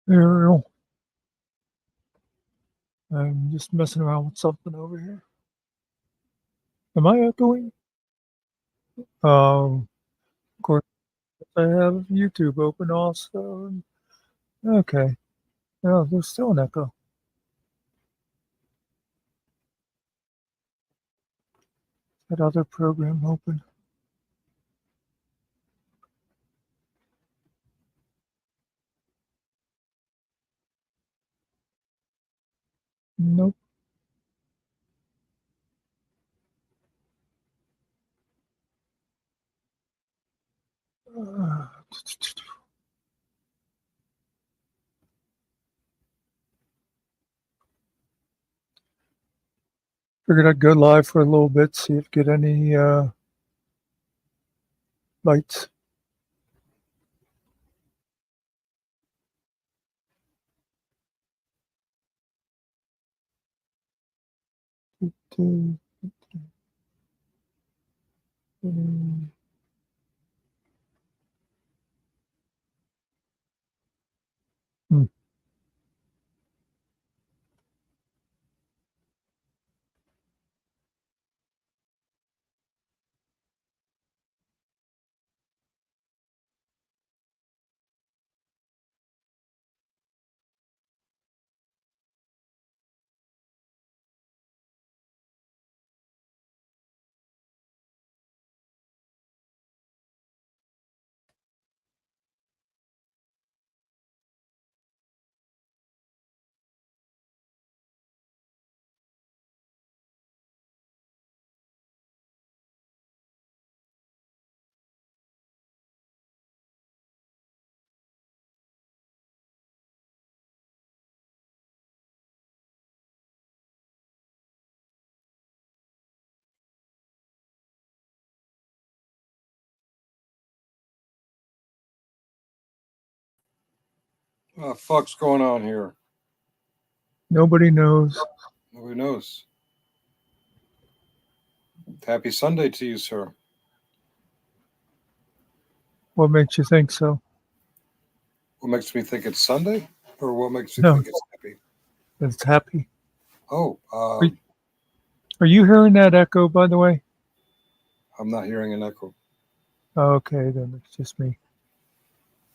Ariel. I'm just messing around with something over here. Am I echoing? Of course, I have YouTube open also. Okay. Oh, there's still an echo. That other program open. Nope. Figured I'd go live for a little bit, see if get any lights. Hmm. What the fuck's going on here? Nobody knows. Nobody knows. Happy Sunday to you, sir. What makes you think so? What makes me think it's Sunday? Or what makes you No. think it's happy? It's happy. Oh, Are you hearing that echo, by the way? I'm not hearing an echo. Okay, then it's just me.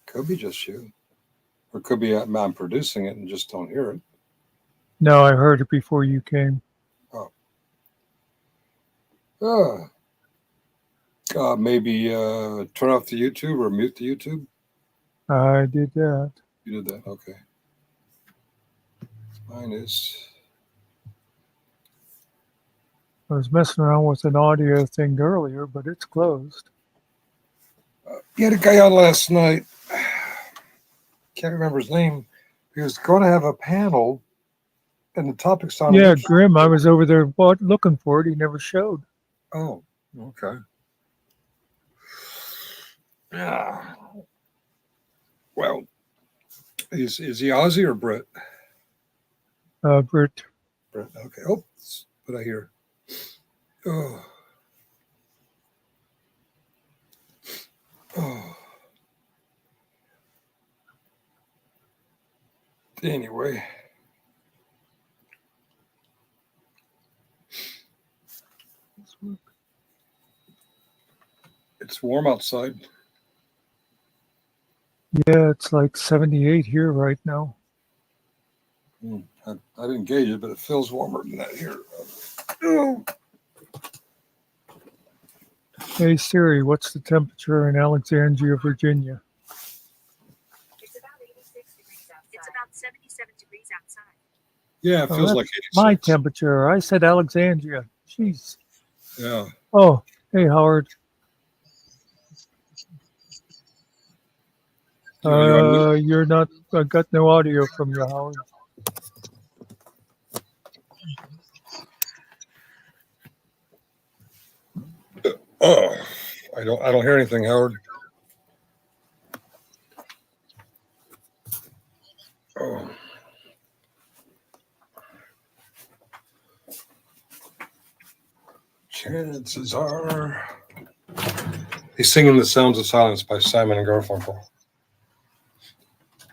Could be just you. Or it could be I'm producing it and just don't hear it. No, I heard it before you came. Maybe turn off the YouTube or mute the YouTube. I did that. You did that, okay. Mine is. I was messing around with an audio thing earlier, but it's closed. You had a guy on last night. Can't remember his name. He was going to have a panel, and the topic sounded interesting. Grim. I was over there looking for it. He never showed. Oh, okay. Yeah. Well, is he Aussie or Brit? Brit. Brit. Okay. Oh, what I hear. Oh. Oh. Anyway. It's warm outside. Yeah, it's like 78 here right now. I didn't gauge it, but it feels warmer than that here. Oh. Hey Siri, what's the temperature in Alexandria, Virginia? It's about 86 degrees outside. It's about 77 degrees outside. Yeah, it feels like 86. My temperature. I said Alexandria. Jeez. Yeah. Oh, hey Howard. You're not. I got no audio from you, Howard. Oh, I don't hear anything, Howard. Oh. Chances are he's singing "The Sounds of Silence" by Simon and Garfunkel.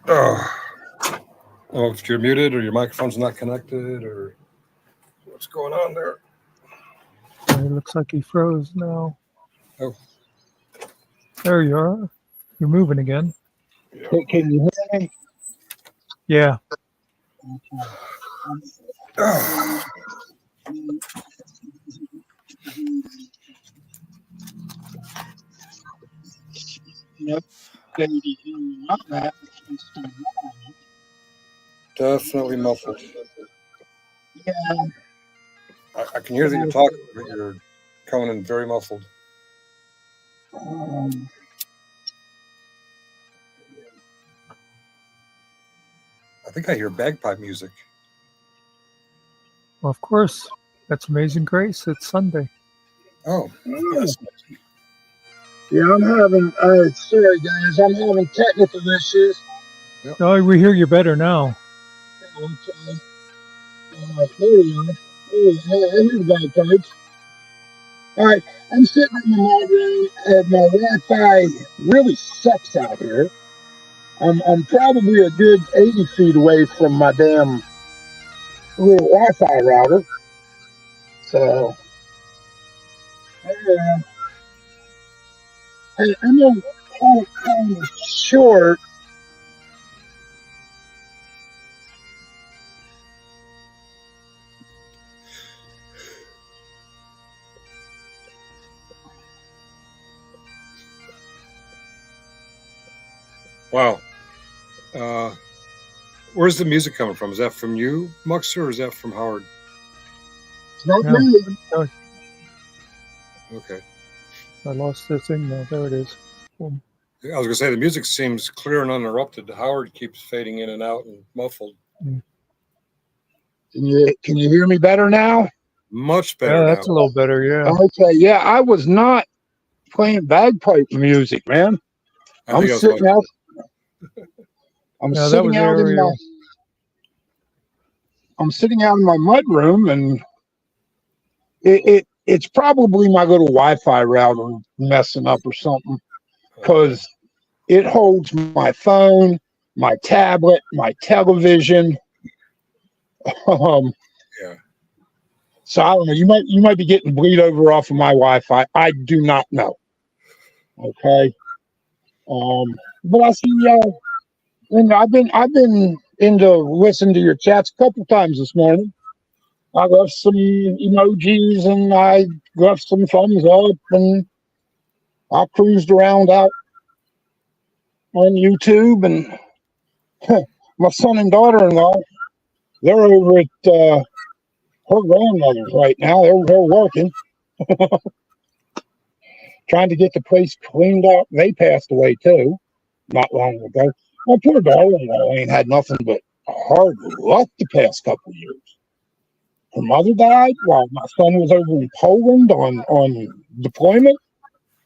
Oh. Oh, if you're muted or your microphone's not connected or what's going on there. It looks like he froze now. Oh. There you are. You're moving again. Can you hear me? Yeah. Yep. Definitely muffled. Yeah. I can hear that you're talking, but you're coming in very muffled. I think I hear bagpipe music. Well, of course. That's Amazing Grace. It's Sunday. Oh, that's nice. Yeah, I'm having, sorry guys, I'm having technical issues. Oh, we hear you better now. Okay. There we are. Here's the bagpipes. All right, I'm sitting in my room, and my Wi-Fi really sucks out here. I'm probably a good 80 feet away from my damn little Wi-Fi router. So, yeah. Hey, I know kind of short. Wow. Where's the music coming from? Is that from you, Muckster, or is that from Howard? It's not No. me. Oh, Okay. I lost the signal. There it is. Boom. I was going to say, the music seems clear and uninterrupted. Howard keeps fading in and out and muffled. Can you hear me better now? Much better Yeah, now. that's a little better. Yeah. Okay, yeah, I was not playing bagpipe music, man. I think sitting out. I'm Yeah, that sitting was out in my. Ariel. I'm sitting out in my mud room, and it's probably my little Wi-Fi router messing up or something, because it holds my phone, my tablet, my television. Yeah. So I don't know. You might be getting bleed over off of my Wi-Fi. I do not know. Okay. But I see y'all. And I've been into listening to your chats a couple times this morning. I left some emojis and I left some thumbs up, and I cruised around out on YouTube, and my son and daughter-in-law, they're over at her grandmother's right now. They're working, trying to get the place cleaned up. They passed away too, not long ago. My poor daughter-in-law ain't had nothing but hard luck the past couple of years. Her mother died while my son was over in Poland on deployment.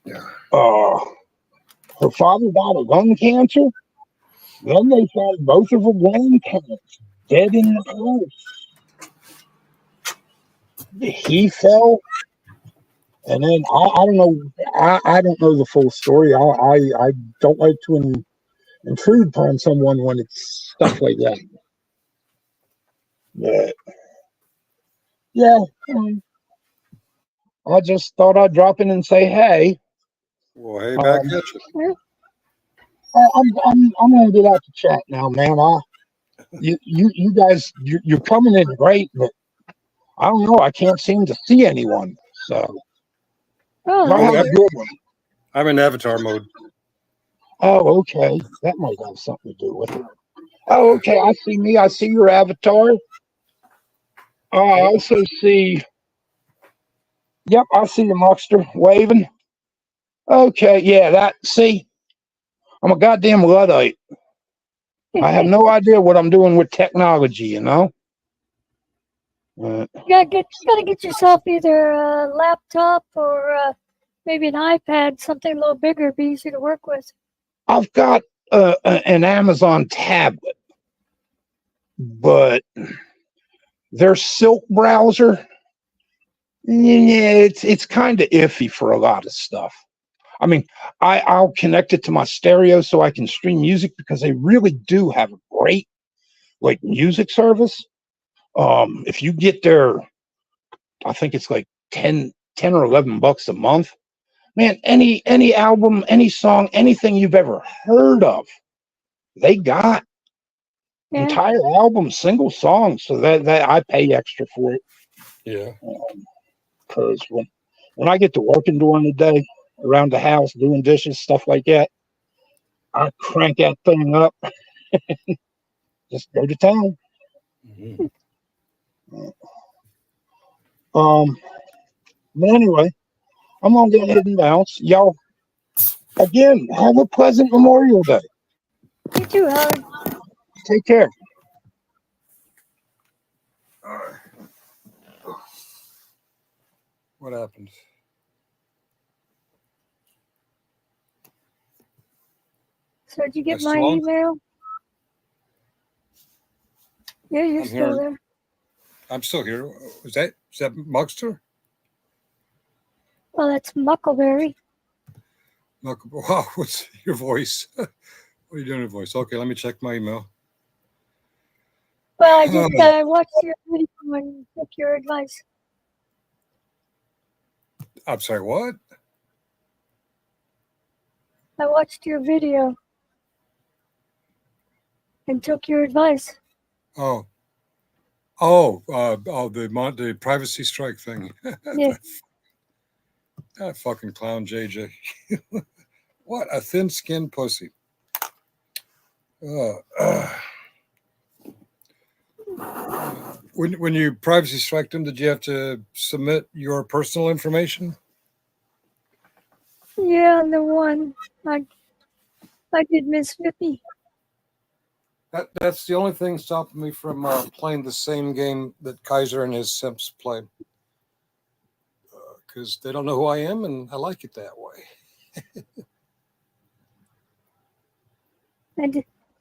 Yeah. Her father died of lung cancer. Then they found both of her grandparents dead in the house. He fell, and then I don't know. I don't know the full story. I don't like to intrude upon someone when it's stuff like that. But yeah, I just thought I'd drop in and say hey. Well, hey, back at you. I'm gonna get out the chat now, man. You guys, you're coming in great, but I don't know. I can't seem to see anyone. So Oh, have a good one. I'm in avatar mode. Oh, okay. That might have something to do with it. Oh, okay. I see me. I see your avatar. I also see. Yep, I see the Muckster waving. Okay, yeah. See, I'm a goddamn Luddite. I have no idea what I'm doing with technology, you know. you gotta get yourself either a laptop or maybe an iPad, something a little bigger, be easy to work with. I've got an Amazon tablet, but their Silk browser, yeah, it's kind of iffy for a lot of stuff. I mean, I'll connect it to my stereo so I can stream music, because they really do have a great like music service. If you get their, I think it's like 10 or $11 a month. Man, any album, any song, anything you've ever heard of, they got Yeah. entire albums, single songs. So that I pay extra for it. Yeah. Because when I get to working during the day around the house doing dishes, stuff like that, I crank that thing up, just go to town. Mhm. But anyway, I'm gonna go ahead and bounce. Y'all again, have a pleasant Memorial Day. You too, Howard. Take care. All right. What happened? So did you get I my still on? email? Yeah, you're I'm still here. there. I'm still here. Is that Muckster? Well, that's Muckleberry. Wow, what's your voice? What are you doing your voice? Okay, let me check my email. Well, I watched your video and took your advice. I'm sorry, what? I watched your video and took your advice. Oh, the privacy strike thing. Yeah. That fucking clown, JJ. What a thin-skinned pussy. When you privacy strike them, did you have to submit your personal information? Yeah, and the one I did Miss Whippy. That's the only thing stopping me from playing the same game that Kaiser and his simps play. Because they don't know who I am, and I like it that way.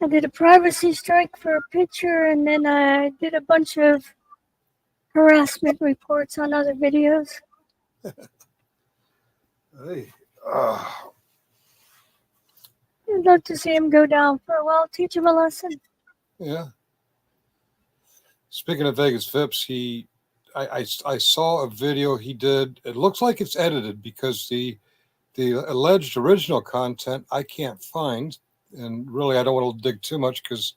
I did a privacy strike for a picture, and then I did a bunch of harassment reports on other videos. Hey, I'd love to see him go down for a while, teach him a lesson. yeah. Speaking of Vegas Vips, I saw a video he did. It looks like it's edited because the alleged original content I can't find, and really I don't want to dig too much because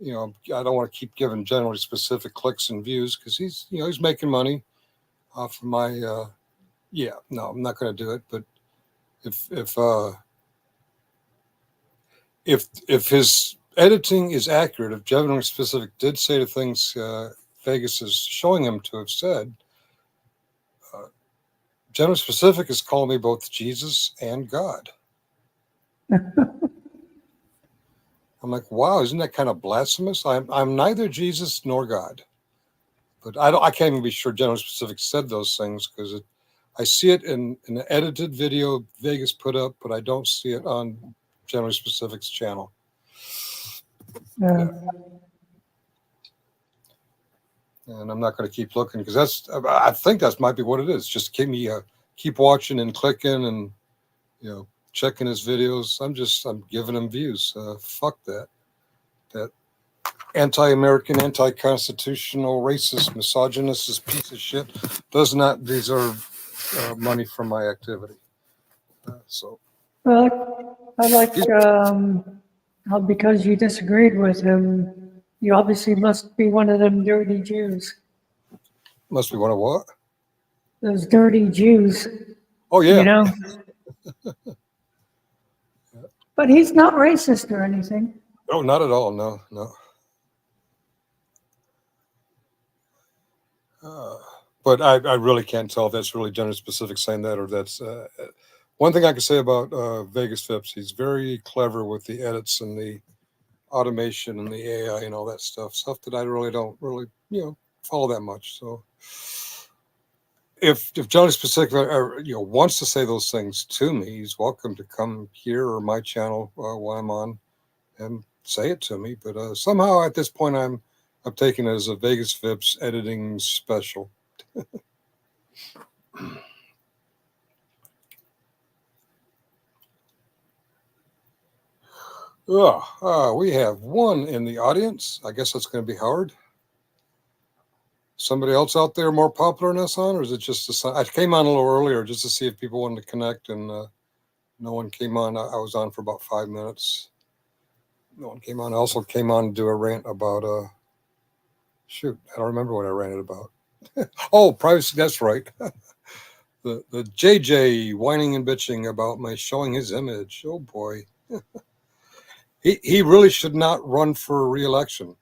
I don't want to keep giving generally specific clicks and views because he's making money off of my no, I'm not going to do it. But if his editing is accurate, if generally specific did say the things Vegas is showing him to have said, generally specific is calling me both Jesus and God. I'm like, wow, isn't that kind of blasphemous? I'm neither Jesus nor God, but I can't even be sure General Specific said those things because I see it in an edited video Vegas put up, but I don't see it on General Specific's channel. Yeah. And I'm not going to keep looking because I think that might be what it is. Just keep watching and clicking and checking his videos. I'm giving him views. Fuck that anti-American, anti-constitutional, racist, misogynist piece of shit does not deserve money from my activity. Well, I like how because you disagreed with him, you obviously must be one of them dirty Jews. Must be one of what? Those dirty Jews, Oh yeah. you know? But he's not racist or anything. Oh, not at all. No. But I really can't tell if that's really gender specific saying that or that's one thing I can say about Vegas Phipps. He's very clever with the edits and the automation and the AI and all that stuff that I really don't follow that much. So if Johnny Specific wants to say those things to me, he's welcome to come here or my channel while I'm on and say it to me. But somehow at this point I'm taking it as a Vegas Vips editing special. We have one in the audience. I guess that's going to be Howard. Somebody else out there more popular than us on, or is it just I came on a little earlier just to see if people wanted to connect, and no one came on. I was on for about 5 minutes. No one came on. I also came on to do a rant about shoot, I don't remember what I ranted about. Oh, privacy. That's right. the JJ whining and bitching about my showing his image. Oh boy, he really should not run for re-election,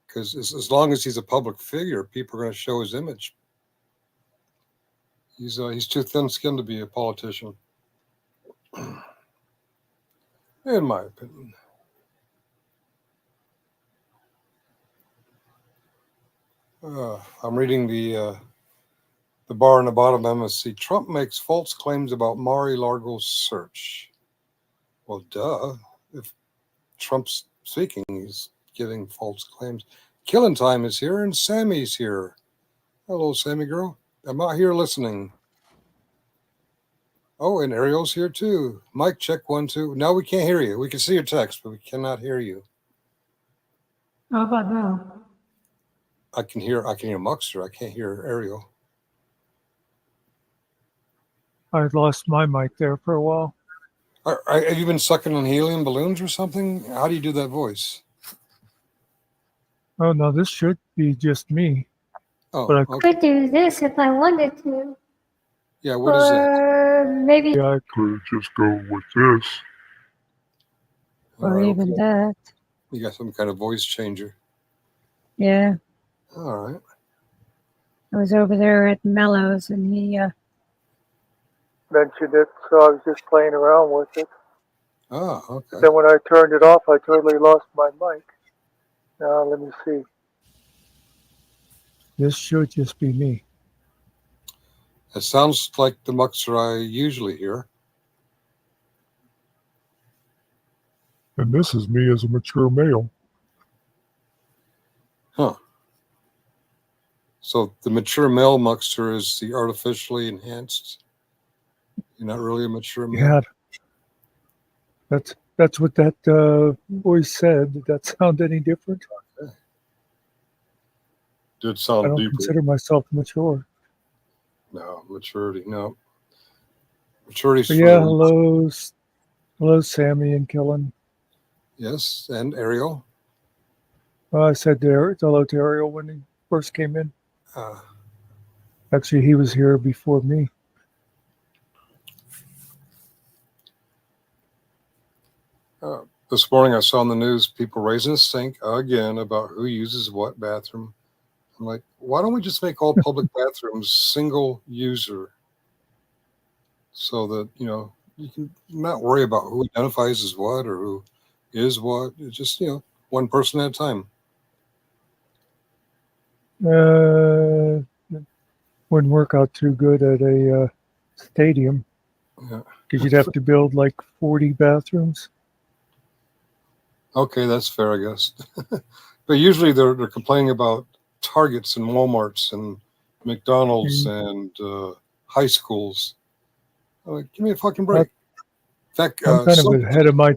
because as long as he's a public figure, people are going to show his image. He's too thin-skinned to be a politician, in my opinion. I'm reading the bar on the bottom of MSC. Trump makes false claims about Mar-a-Lago's search. Well, duh. If Trump's speaking, he's giving false claims. Killing Time is here, and Sammy's here. Hello, Sammy girl. I'm out here listening. Oh, and Ariel's here too. Mike, check 1, 2. Now we can't hear you. We can see your text, but we cannot hear you. How about now? I can hear Muckster. I can't hear Ariel. I lost my mic there for a while. Have you been sucking on helium balloons or something? How do you do that voice? Oh no, this should be just me. Oh, but I okay. Could do this if I wanted to. Yeah, what is that? Or maybe Yeah, I could just go with this. Or even that. You got some kind of voice changer. Yeah. All right. I was over there at Mellows and he mentioned it, so I was just playing around with it. Oh, okay. Then when I turned it off, I totally lost my mic. Now, let me see. This should just be me. It sounds like the Muckster I usually hear. And this is me as a mature male. Huh. So the mature male Muckster is the artificially enhanced. You're not really a mature male. Yeah, that's what that voice said. Did that sound any different? Okay. Did I sound don't deeper. consider myself mature. No, maturity, no. Maturity's But for yeah, the- hello, Sammy and Killen. Yes, and Ariel. I said hello to Ariel when he first came in. Actually, he was here before me. This morning I saw on the news people raising a stink again about who uses what bathroom. I'm like, why don't we just make all public bathrooms single user, so that you can not worry about who identifies as what or who is what. It's just one person at a time. Wouldn't work out too good at a stadium, because you'd have to build like 40 bathrooms. Okay, that's fair, I guess. But usually they're complaining about Targets and Walmarts and McDonald's and high schools. I'm like, give me a fucking break. In fact, I'm kind of ahead of my.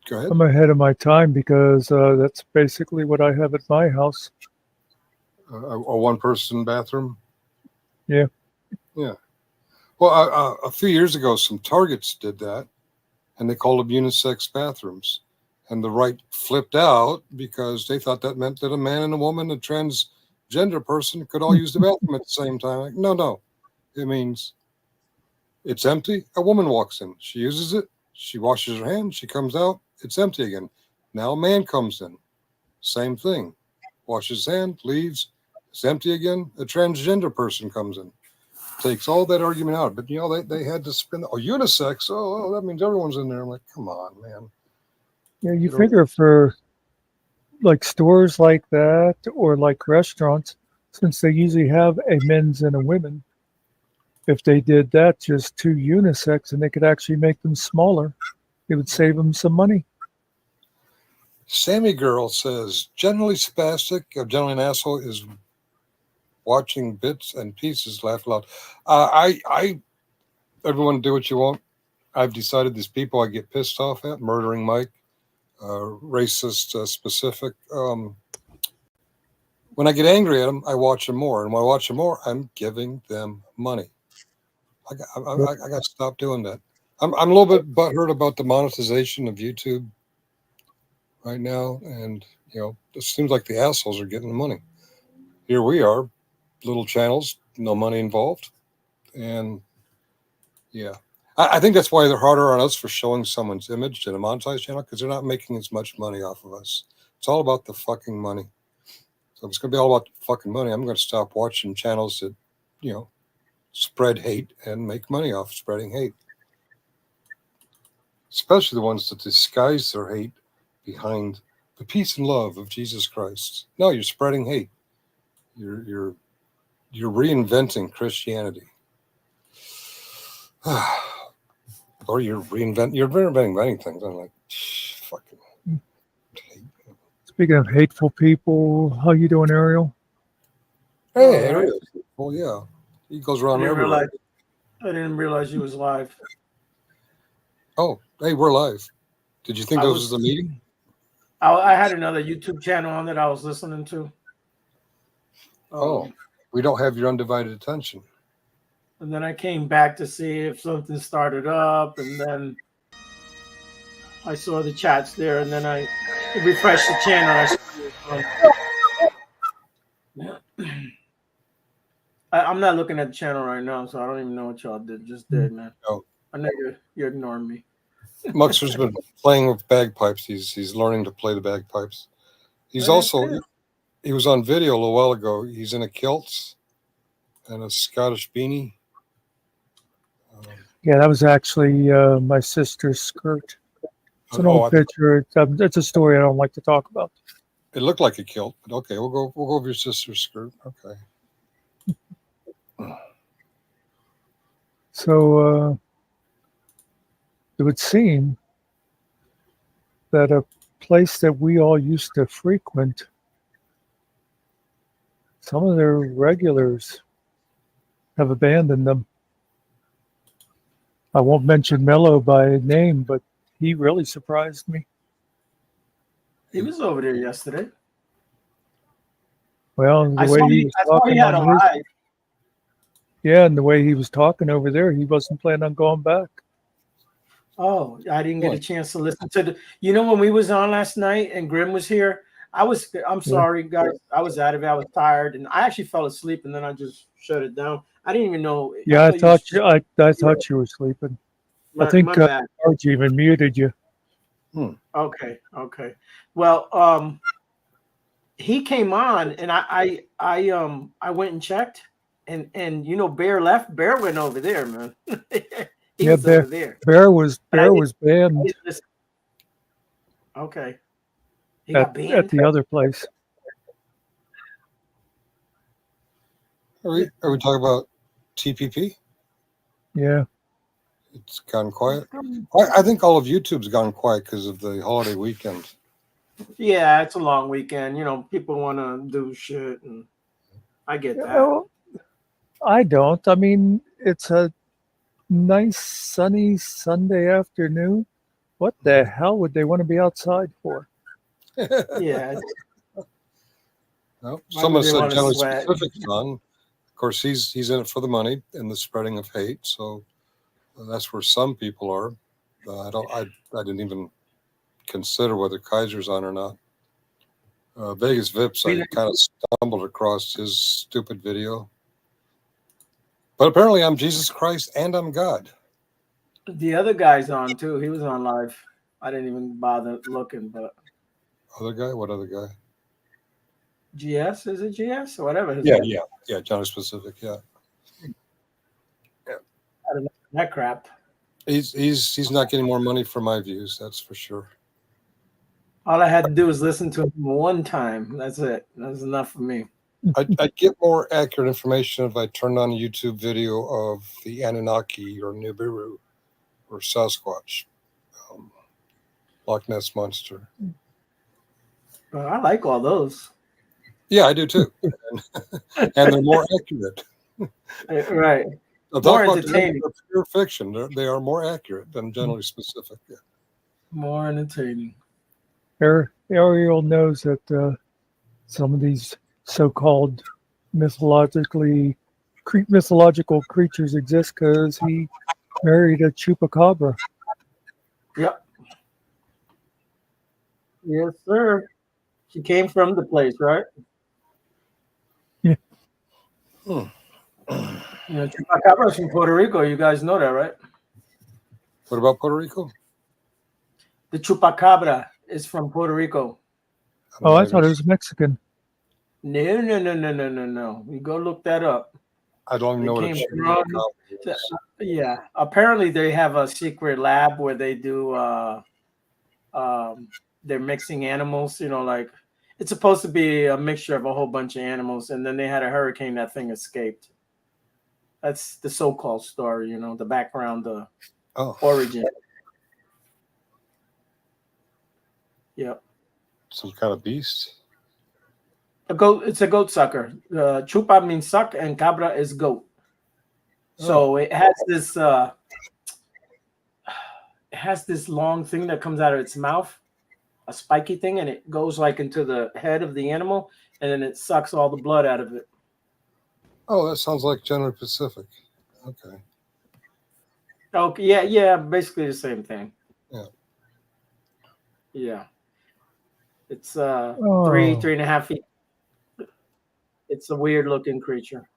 Go ahead. I'm ahead of my time because that's basically what I have at my house. A one-person bathroom. Yeah. Yeah. Well, a few years ago, some Targets did that, and they called them unisex bathrooms. And the right flipped out because they thought that meant that a man and a woman, a transgender person, could all use the bathroom at the same time. Like, no. It means it's empty. A woman walks in. She uses it. She washes her hands. She comes out. It's empty again. Now a man comes in. Same thing. Washes his hand, leaves. It's empty again. A transgender person comes in. Takes all that argument out. But, they had to spin, unisex. Oh, that means everyone's in there. I'm like, come on, man. Yeah, you figure for like stores like that or like restaurants, since they usually have a men's and a women, if they did that just 2 unisex and they could actually make them smaller, it would save them some money. Sammy Girl says, generally spastic, or generally an asshole, is watching bits and pieces laugh loud. Everyone do what you want. I've decided these people I get pissed off at, murdering Mike, racist specific. When I get angry at them, I watch them more, and when I watch them more, I'm giving them money. I got to stop doing that. I'm a little bit butthurt about the monetization of YouTube right now, and it seems like the assholes are getting the money. Here we are, little channels, no money involved, and yeah. I think that's why they're harder on us for showing someone's image in a monetized channel, because they're not making as much money off of us. It's all about the fucking money. So if it's going to be all about the fucking money, I'm going to stop watching channels that, spread hate and make money off spreading hate. Especially the ones that disguise their hate behind the peace and love of Jesus Christ. No, you're spreading hate. You're reinventing Christianity. Or you're reinventing many things. I'm like, fucking hate. Speaking of hateful people, how you doing, Ariel? Hey, Ariel. Well, yeah. He goes around everywhere. I didn't realize you was live. Oh, hey, we're live. Did you think this was the meeting? I had another YouTube channel on that I was listening to. We don't have your undivided attention. And then I came back to see if something started up, and then I saw the chats there, and then I refreshed the channel. I'm not looking at the channel right now, so I don't even know what y'all just did, man. Oh. I know you're ignoring me. Muckster's been playing with bagpipes. He's learning to play the bagpipes. He's also he was on video a little while ago. He's in a kilt and a Scottish beanie. Yeah, that was actually my sister's skirt. It's an old picture. It's a story I don't like to talk about. It looked like a kilt, but okay, we'll go over your sister's skirt. Okay. So it would seem that a place that we all used to frequent, some of their regulars have abandoned them. I won't mention Mello by name, but he really surprised me. He was over there yesterday. Well, the way he was talking had a live. Yeah, and the way he was talking over there, he wasn't planning on going back. Oh, I didn't get a chance to listen to the. When we was on last night and Grim was here, I'm sorry, guys. I was out of it. I was tired, and I actually fell asleep, and then I just shut it down. I didn't even know. Yeah, I thought you were sleeping. I think George even muted you. Okay. Well, he came on, and I went and checked, and Bear left. Bear went over there, man. He was over there. Bear was banned. Okay. He got banned at the other place. Are we talking about TPP? Yeah. It's gone quiet. I think all of YouTube's gone quiet because of the holiday weekend. Yeah, it's a long weekend. People want to do shit, and I get that. Well, I don't. I mean, it's a nice sunny Sunday afternoon. What the hell would they want to be outside for? Yeah. Well, some of us said Generally Specific's on. Of course, he's in it for the money and the spreading of hate. So that's where some people are. I didn't even consider whether Kaiser's on or not. Vegas Vips, I kind of stumbled across his stupid video. But apparently I'm Jesus Christ and I'm God. The other guy's on too. He was on live. I didn't even bother looking, but other guy? What other guy? GS? Is it GS or whatever? Yeah. Johnny Specific. Yeah. I don't know that crap. He's not getting more money for my views. That's for sure. All I had to do was listen to him one time. That's it. That's enough for me. I'd get more accurate information if I turned on a YouTube video of the Anunnaki or Nibiru or Sasquatch, Loch Ness Monster. I like all those. Yeah, I do too. And they're more accurate. Right. Now, More talk about entertaining. pure fiction. They are more accurate than generally specific. Yeah. More entertaining. Ariel knows that some of these so-called mythological creatures exist because he married a chupacabra. Yep. Yes, sir. She came from the place, right? Yeah. Hmm. You know, Chupacabra is from Puerto Rico. You guys know that, right? What about Puerto Rico? The Chupacabra is from Puerto Rico. Oh, I thought it was Mexican. No. You go look that up. I don't even know what a chupacabra is. Yeah. Apparently, they have a secret lab where they do. They're mixing animals. You know, like it's supposed to be a mixture of a whole bunch of animals, and then they had a hurricane. That thing escaped. That's the so-called story. You know, the background, the origin. Yep. Some kind of beast. A goat. It's a goat sucker. Chupa means suck, and cabra is goat. So it has this. It has this long thing that comes out of its mouth, a spiky thing, and it goes like into the head of the animal, and then it sucks all the blood out of it. Oh, that sounds like generally Pacific. Okay. Okay. Yeah. Basically the same thing. Yeah. Yeah. It's 3.5 feet. It's a weird looking creature.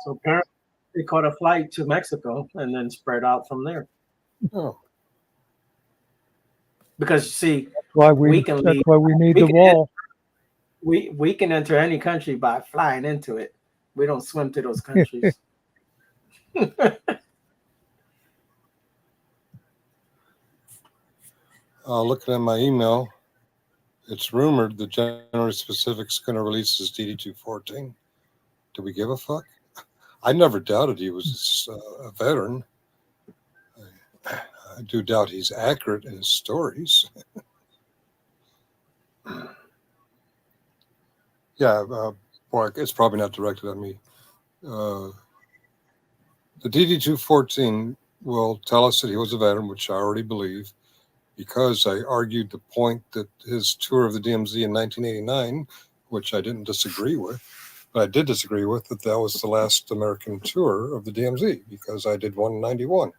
So apparently they caught a flight to Mexico and then spread out from there. Oh. Because you see, that's why we need the wall. We can enter any country by flying into it. We don't swim to those countries. Looking at my email, it's rumored that January Pacific's going to release his DD-214. Do we give a fuck? I never doubted he was a veteran. I do doubt he's accurate in his stories. Yeah, boy, it's probably not directed at me. The DD-214 will tell us that he was a veteran, which I already believe, because I argued the point that his tour of the DMZ in 1989, which I didn't disagree with, but I did disagree with that was the last American tour of the DMZ, because I did one in 91.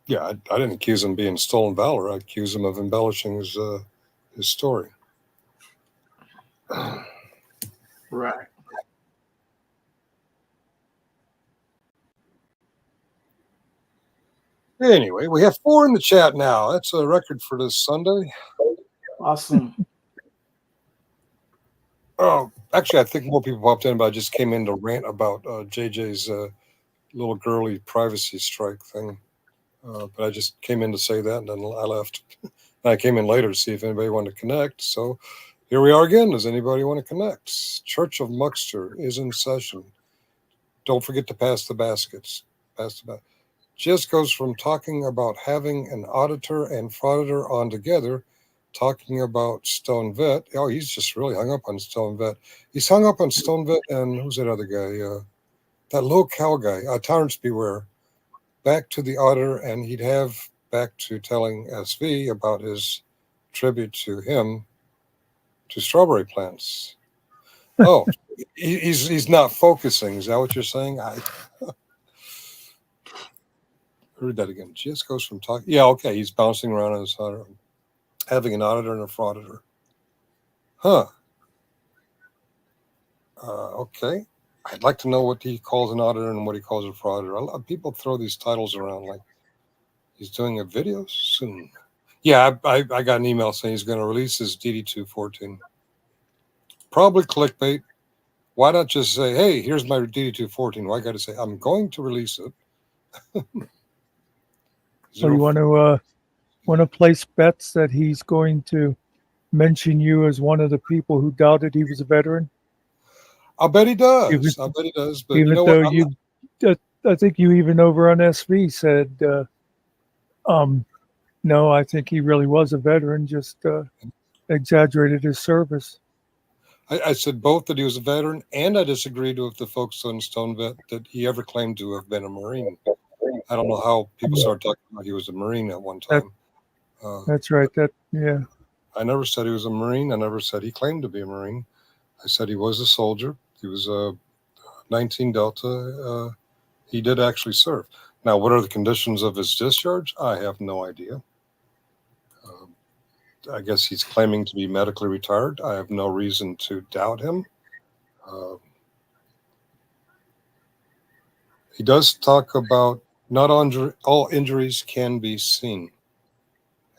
Yeah, I didn't accuse him of being stolen valor. I accused him of embellishing his story. Right. Anyway, we have 4 in the chat now. That's a record for this Sunday. Awesome. Oh, actually, I think more people popped in, but I just came in to rant about JJ's little girly privacy strike thing. But I just came in to say that, and then I left. I came in later to see if anybody wanted to connect. So here we are again. Does anybody want to connect? Church of Muckster is in session. Don't forget to pass the baskets. Just goes from talking about having an auditor and frauditor on together, talking about Stone Vet. Oh, he's just really hung up on Stone Vet. He's hung up on Stone Vet and who's that other guy? That low-cal guy, Torrance Beware. Back to the auditor, and he'd have back to telling SV about his tribute to him to strawberry plants. Oh, he's not focusing. Is that what you're saying? I heard that again. Just goes from talking. Yeah, okay. He's bouncing around on his auditor, having an auditor and a frauditor. Huh. Okay. I'd like to know what he calls an auditor and what he calls a frauditor. A lot of people throw these titles around like he's doing a video soon. Yeah, I got an email saying he's going to release his DD-214. Probably clickbait. Why not just say, hey, here's my DD-214? Why got to say, I'm going to release it? So you want to place bets that he's going to mention you as one of the people who doubted he was a veteran? I bet he does. But even you know though what? I think you even over on SV said No, I think he really was a veteran, just exaggerated his service. I said both that he was a veteran, and I disagreed with the folks on Stone Vet that he ever claimed to have been a Marine. I don't know how people started talking about he was a Marine at one time. That's right. Yeah. I never said he was a Marine. I never said he claimed to be a Marine. I said he was a soldier. He was a 19 Delta. He did actually serve. Now, what are the conditions of his discharge? I have no idea. I guess he's claiming to be medically retired. I have no reason to doubt him. He does talk about not all injuries can be seen.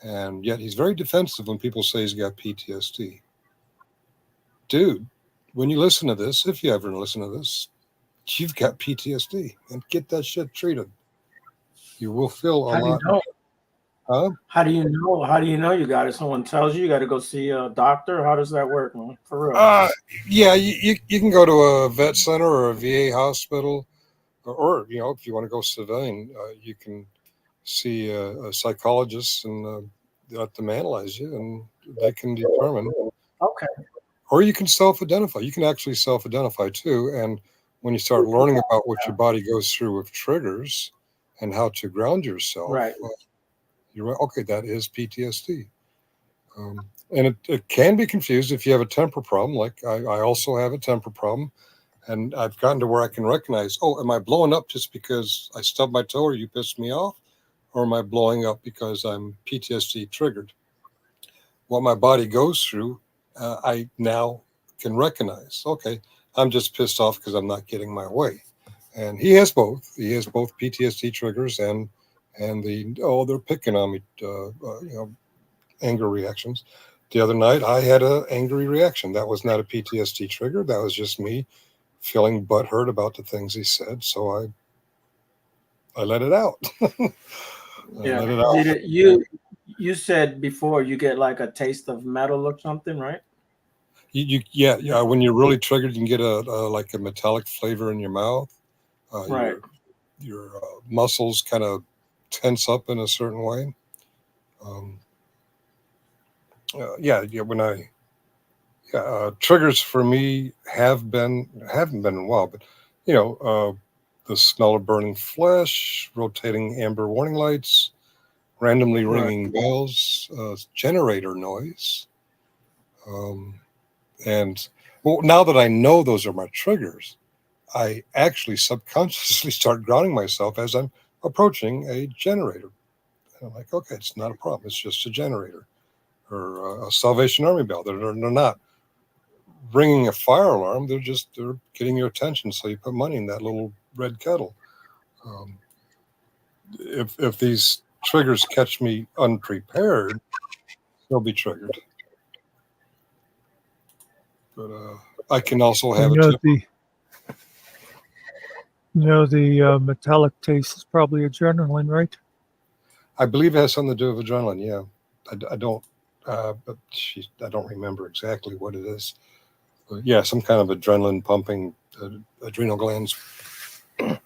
And yet he's very defensive when people say he's got PTSD. Dude, when you listen to this, if you ever listen to this, you've got PTSD and get that shit treated. You will feel a lot. Huh? How do you know? How do you know you got it? Someone tells you got to go see a doctor. How does that work, man? For real? Yeah, you can go to a vet center or a VA hospital, or you know, if you want to go civilian, you can see a psychologist and let them analyze you, and they can determine. Okay. Or you can self-identify. You can actually self-identify too, and when you start learning about what your body goes through with triggers and how to ground yourself, right. You're right. Okay, that is PTSD. And it can be confused if you have a temper problem. Like I also have a temper problem. And I've gotten to where I can recognize, oh, am I blowing up just because I stubbed my toe or you pissed me off? Or am I blowing up because I'm PTSD triggered? What my body goes through, I now can recognize. Okay, I'm just pissed off because I'm not getting my way. And he has both. He has both PTSD triggers and they're picking on me, anger reactions. The other night I had an angry reaction. That was not a PTSD trigger. That was just me feeling butthurt about the things he said. So I let it out. Yeah. Let it out. You said before you get like a taste of metal or something, right? Yeah. When you're really triggered, you can get a like a metallic flavor in your mouth. Right. Your muscles kind of tense up in a certain way. When triggers for me haven't been in a while, but the smell of burning flesh, rotating amber warning lights, randomly ringing bells, generator noise, and now that I know those are my triggers, I actually subconsciously start grounding myself as I'm approaching a generator. And I'm like, okay, it's not a problem. It's just a generator or a Salvation Army bell. They're not ringing a fire alarm. They're getting your attention. So you put money in that little red kettle. If these triggers catch me unprepared, they'll be triggered. But I can also have the metallic taste is probably adrenaline, right? I believe it has something to do with adrenaline. Yeah, I don't, but I don't remember exactly what it is. But yeah, some kind of adrenaline pumping, adrenal glands. I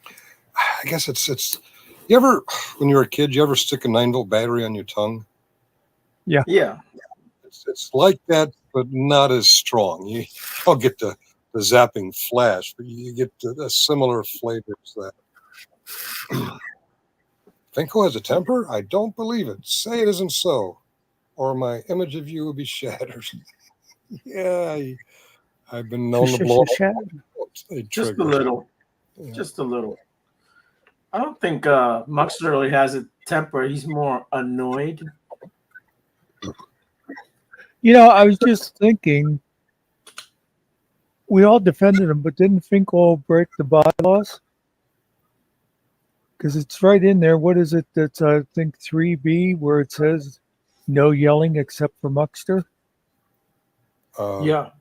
guess it's. You ever, when you were a kid, you ever stick a 9-volt battery on your tongue? Yeah. Yeah. It's like that, but not as strong. You don't get the zapping flash, but you get a similar flavor to that. Finko has a temper? I don't believe it. Say it isn't so, or my image of you will be shattered. Yeah, I've been known to blow up just a little. Yeah. Just a little. I don't think Muckster really has a temper. He's more annoyed. I was just thinking, we all defended him, but didn't Finkel break the bylaws? Because it's right in there. What is it? That's, I think, 3B, where it says no yelling except for Muckster. Yeah.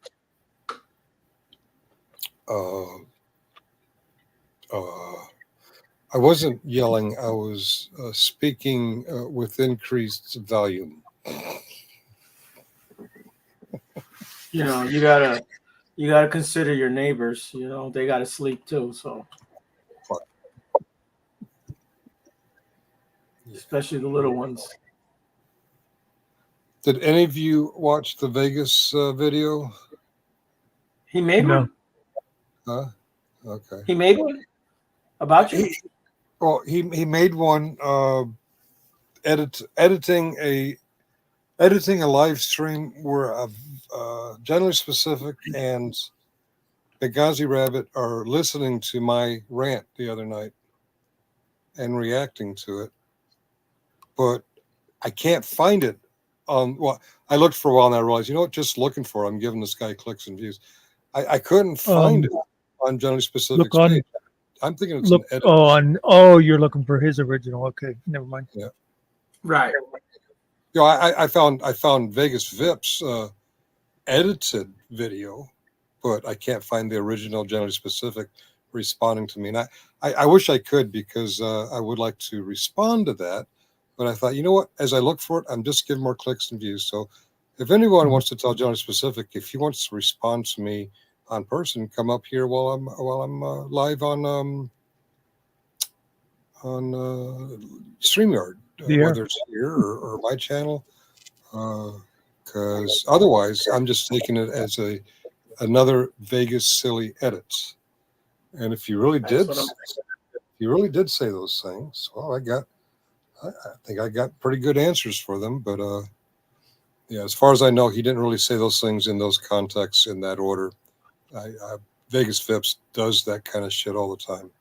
I wasn't yelling. I was speaking with increased volume. You gotta consider your neighbors. They gotta sleep too. So. especially the little ones. Did any of you watch the Vegas video? He made No. one. Huh? Okay. He made one about you. He made one editing a live stream where Generally Specific and Benghazi Rabbit are listening to my rant the other night and reacting to it, but I can't find it on. Well, I looked for a while and I realized, you know what? Just looking for it, I'm giving this guy clicks and views. I couldn't find it on Generally Specific. Look on. I'm thinking it's Look. an edit. Oh, on. Oh, you're looking for his original. Okay, never mind. Yeah. Right. You know, I found Vegas Vip's edited video, but I can't find the original Generally Specific responding to me. And I wish I could, because I would like to respond to that. But I thought, you know what? As I look for it, I'm just getting more clicks and views. So if anyone wants to tell Generally Specific, if he wants to respond to me on person, come up here while I'm live on StreamYard, whether it's here or my channel. Because otherwise, I'm just taking it as another Vegas silly edit. And if you really did say those things, well, I think I got pretty good answers for them. But yeah, as far as I know, he didn't really say those things in those contexts in that order. Vegas Vips does that kind of shit all the time.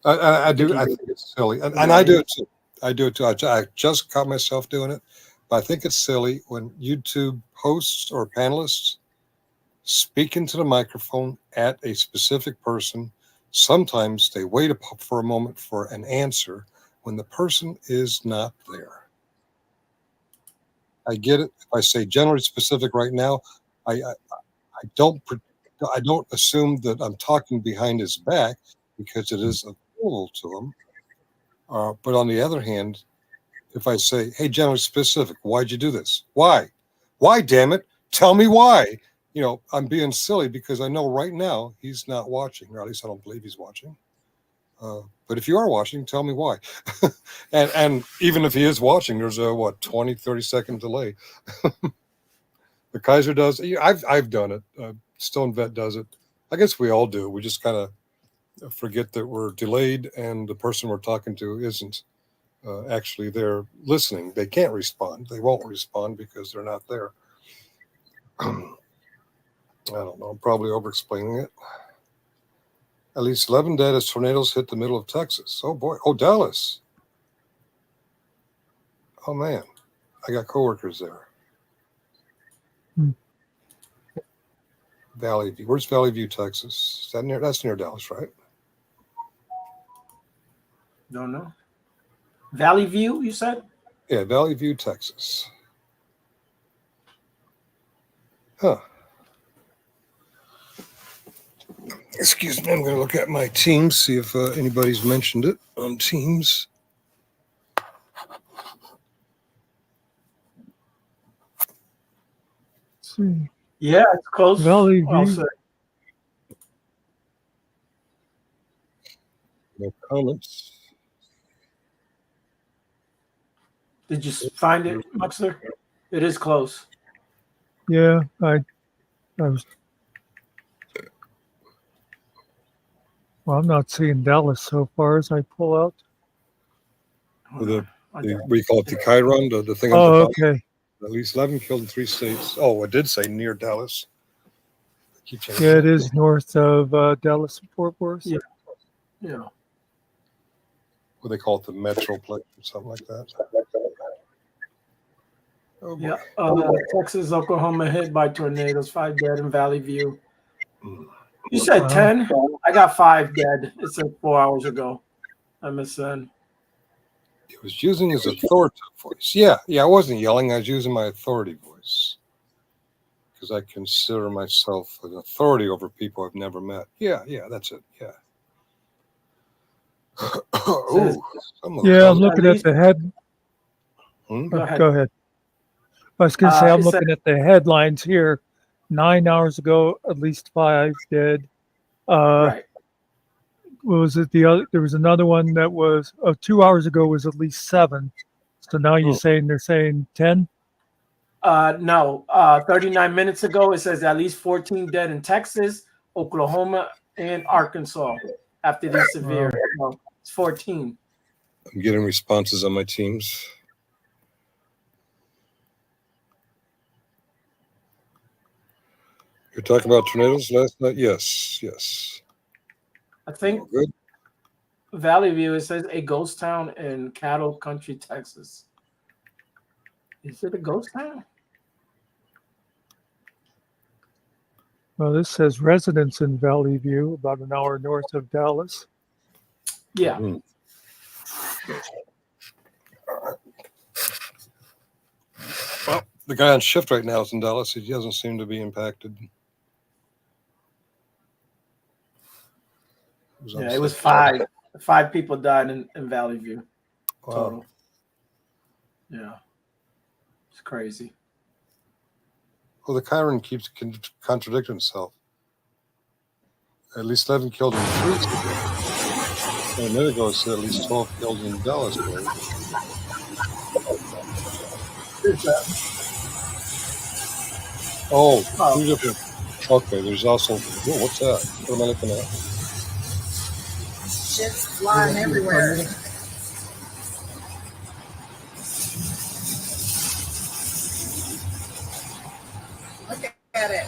I do. I think it's silly, and I do it too. I do it too. I just caught myself doing it, but I think it's silly when YouTube hosts or panelists speak into the microphone at a specific person. Sometimes they wait for a moment for an answer when the person is not there. I get it. If I say Generally Specific right now, I don't assume that I'm talking behind his back, because it is available to him. But on the other hand, if I say, hey, Generally Specific, why'd you do this? Why? Why, damn it? Tell me why. You know, I'm being silly because I know right now he's not watching, or at least I don't believe he's watching. But if you are watching, tell me why. and even if he is watching, there's a 20, 30-second delay. The Kaiser does. I've done it. Stone Vet does it. I guess we all do. We just kind of forget that we're delayed and the person we're talking to isn't actually there listening. They can't respond. They won't respond because they're not there. I don't know. I'm probably over-explaining it. At least 11 dead as tornadoes hit the middle of Texas. Oh, boy. Oh, Dallas. Oh, man. I got coworkers there. Valley View. Where's Valley View, Texas? Is that near? That's near Dallas, right? Don't know. Valley View, you said? Yeah, Valley View, Texas. Huh. Excuse me, I'm going to look at my Teams, see if anybody's mentioned it on Teams. Let's see. Yeah, it's close. Valley I'll View. say. No comments. Did you find it, Muckster? It is close. Yeah, I was. Well, I'm not seeing Dallas so far as I pull out. We call it the Chiron, the thing on Oh, the bottom. okay. At least 11 killed in 3 states. Oh, it did say near Dallas. Yeah, it is north of Dallas and Fort Worth. Yeah. Yeah. What they call it, the Metroplex or something like that. Oh, boy. Yeah. Texas, Oklahoma hit by tornadoes. 5 dead in Valley View. You said 10? I got 5 dead. It's like 4 hours ago. MSN. He was using his authoritative voice. Yeah, I wasn't yelling. I was using my authority voice because I consider myself an authority over people I've never met. Yeah, that's it. Yeah. Yeah, I'm looking at the head. Go ahead. I was going to say, I'm looking at the headlines here. 9 hours ago, at least 5 dead. Right. what was it? The other, there was another one that was 2 hours ago was at least 7. So now you're saying they're saying 10? No, 39 minutes ago, it says at least 14 dead in Texas, Oklahoma, and Arkansas after these severe. No, it's 14. I'm getting responses on my teams. You're talking about tornadoes last night? Yes, yes. I think Good. Valley View, it says a ghost town in Cattle Country, Texas. Is it a ghost town? Well, this says residents in Valley View, about an hour north of Dallas. Yeah. Mm. Well, the guy on shift right now is in Dallas. He doesn't seem to be impacted. Yeah, it was 5. 5 people died in Valley View total. Wow. Yeah. It's crazy. Well, the Chiron keeps contradicting itself. At least 11 killed in the streets. And a minute ago, it said at least 12 killed in Dallas. Oh, 2 different. Okay, there's also. Oh, what's that? What am I looking at? Shit's flying everywhere. Look at it.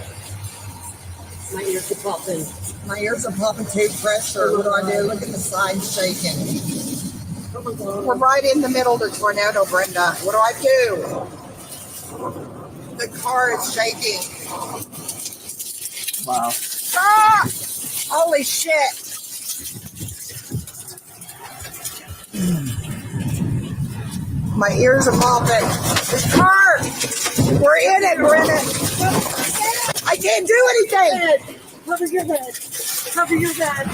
My ears are popping. My ears are popping too. Pressure. What do I do? Look at the sign shaking. We're right in the middle of the tornado, Brenda. What do I do? The car is shaking. Wow. Ah! Holy shit. My ears are popping. This car! We're in it, we're in it. I can't do anything! Cover your head. Cover your head.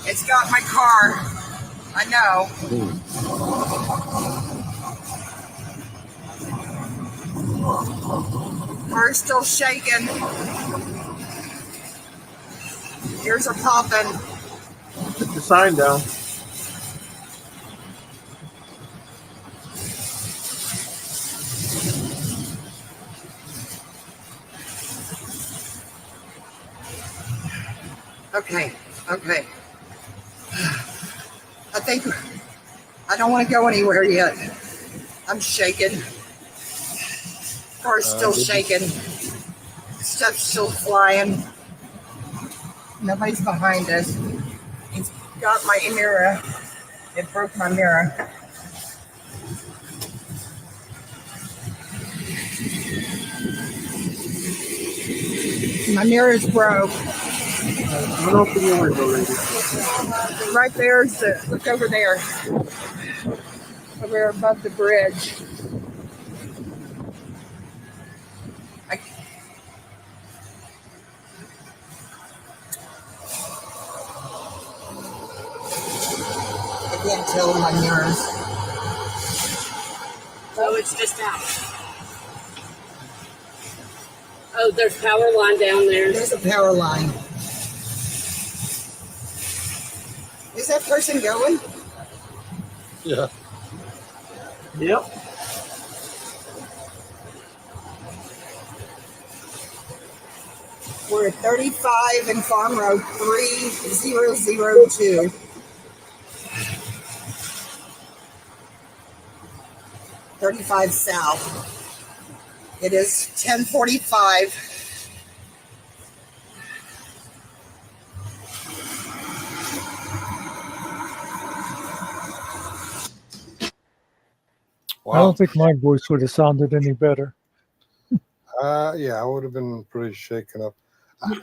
It's got my car. I know. Car's still shaking. Ears are popping. Put the sign down. Okay. I think I don't want to go anywhere yet. I'm shaking. Car's still shaking. Stuff's still flying. Nobody's behind us. It's got my mirror. It broke my mirror. My mirror's broke. Don't open your window, lady. Right there's the, look over there. Over there above the bridge. I can't tell my mirrors. Oh, it's just out. Oh, there's power line down there. There's a power line. Is that person going? Yeah. Yep. We're at 35 in Farm Road 3002. $35 south. It is 10:45. Wow. I don't think my voice would have sounded any better. Yeah, I would have been pretty shaken up.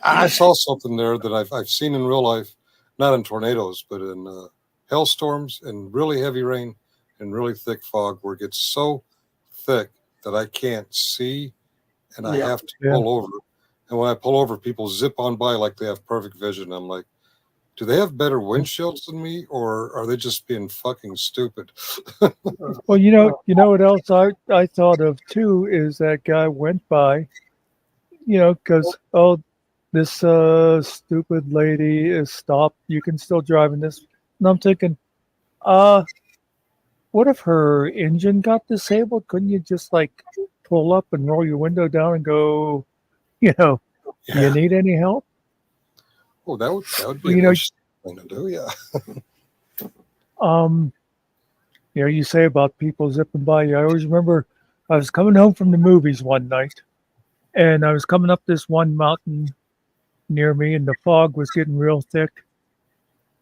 I saw something there that I've seen in real life, not in tornadoes, but in hailstorms and really heavy rain and really thick fog, where it gets so thick that I can't see and I have to pull over. And when I pull over, people zip on by like they have perfect vision. I'm like, do they have better windshields than me, or are they just being fucking stupid? Well, you know what else I thought of too is that guy went by, because this stupid lady is stopped. You can still drive in this, and I'm thinking, uh, what if her engine got disabled? Couldn't you just like pull up and roll your window down and go, do you need any help? Oh, that would be You an know, interesting thing to do. Yeah. um, you say about people zipping by you. I always remember I was coming home from the movies one night, and I was coming up this one mountain near me, and the fog was getting real thick.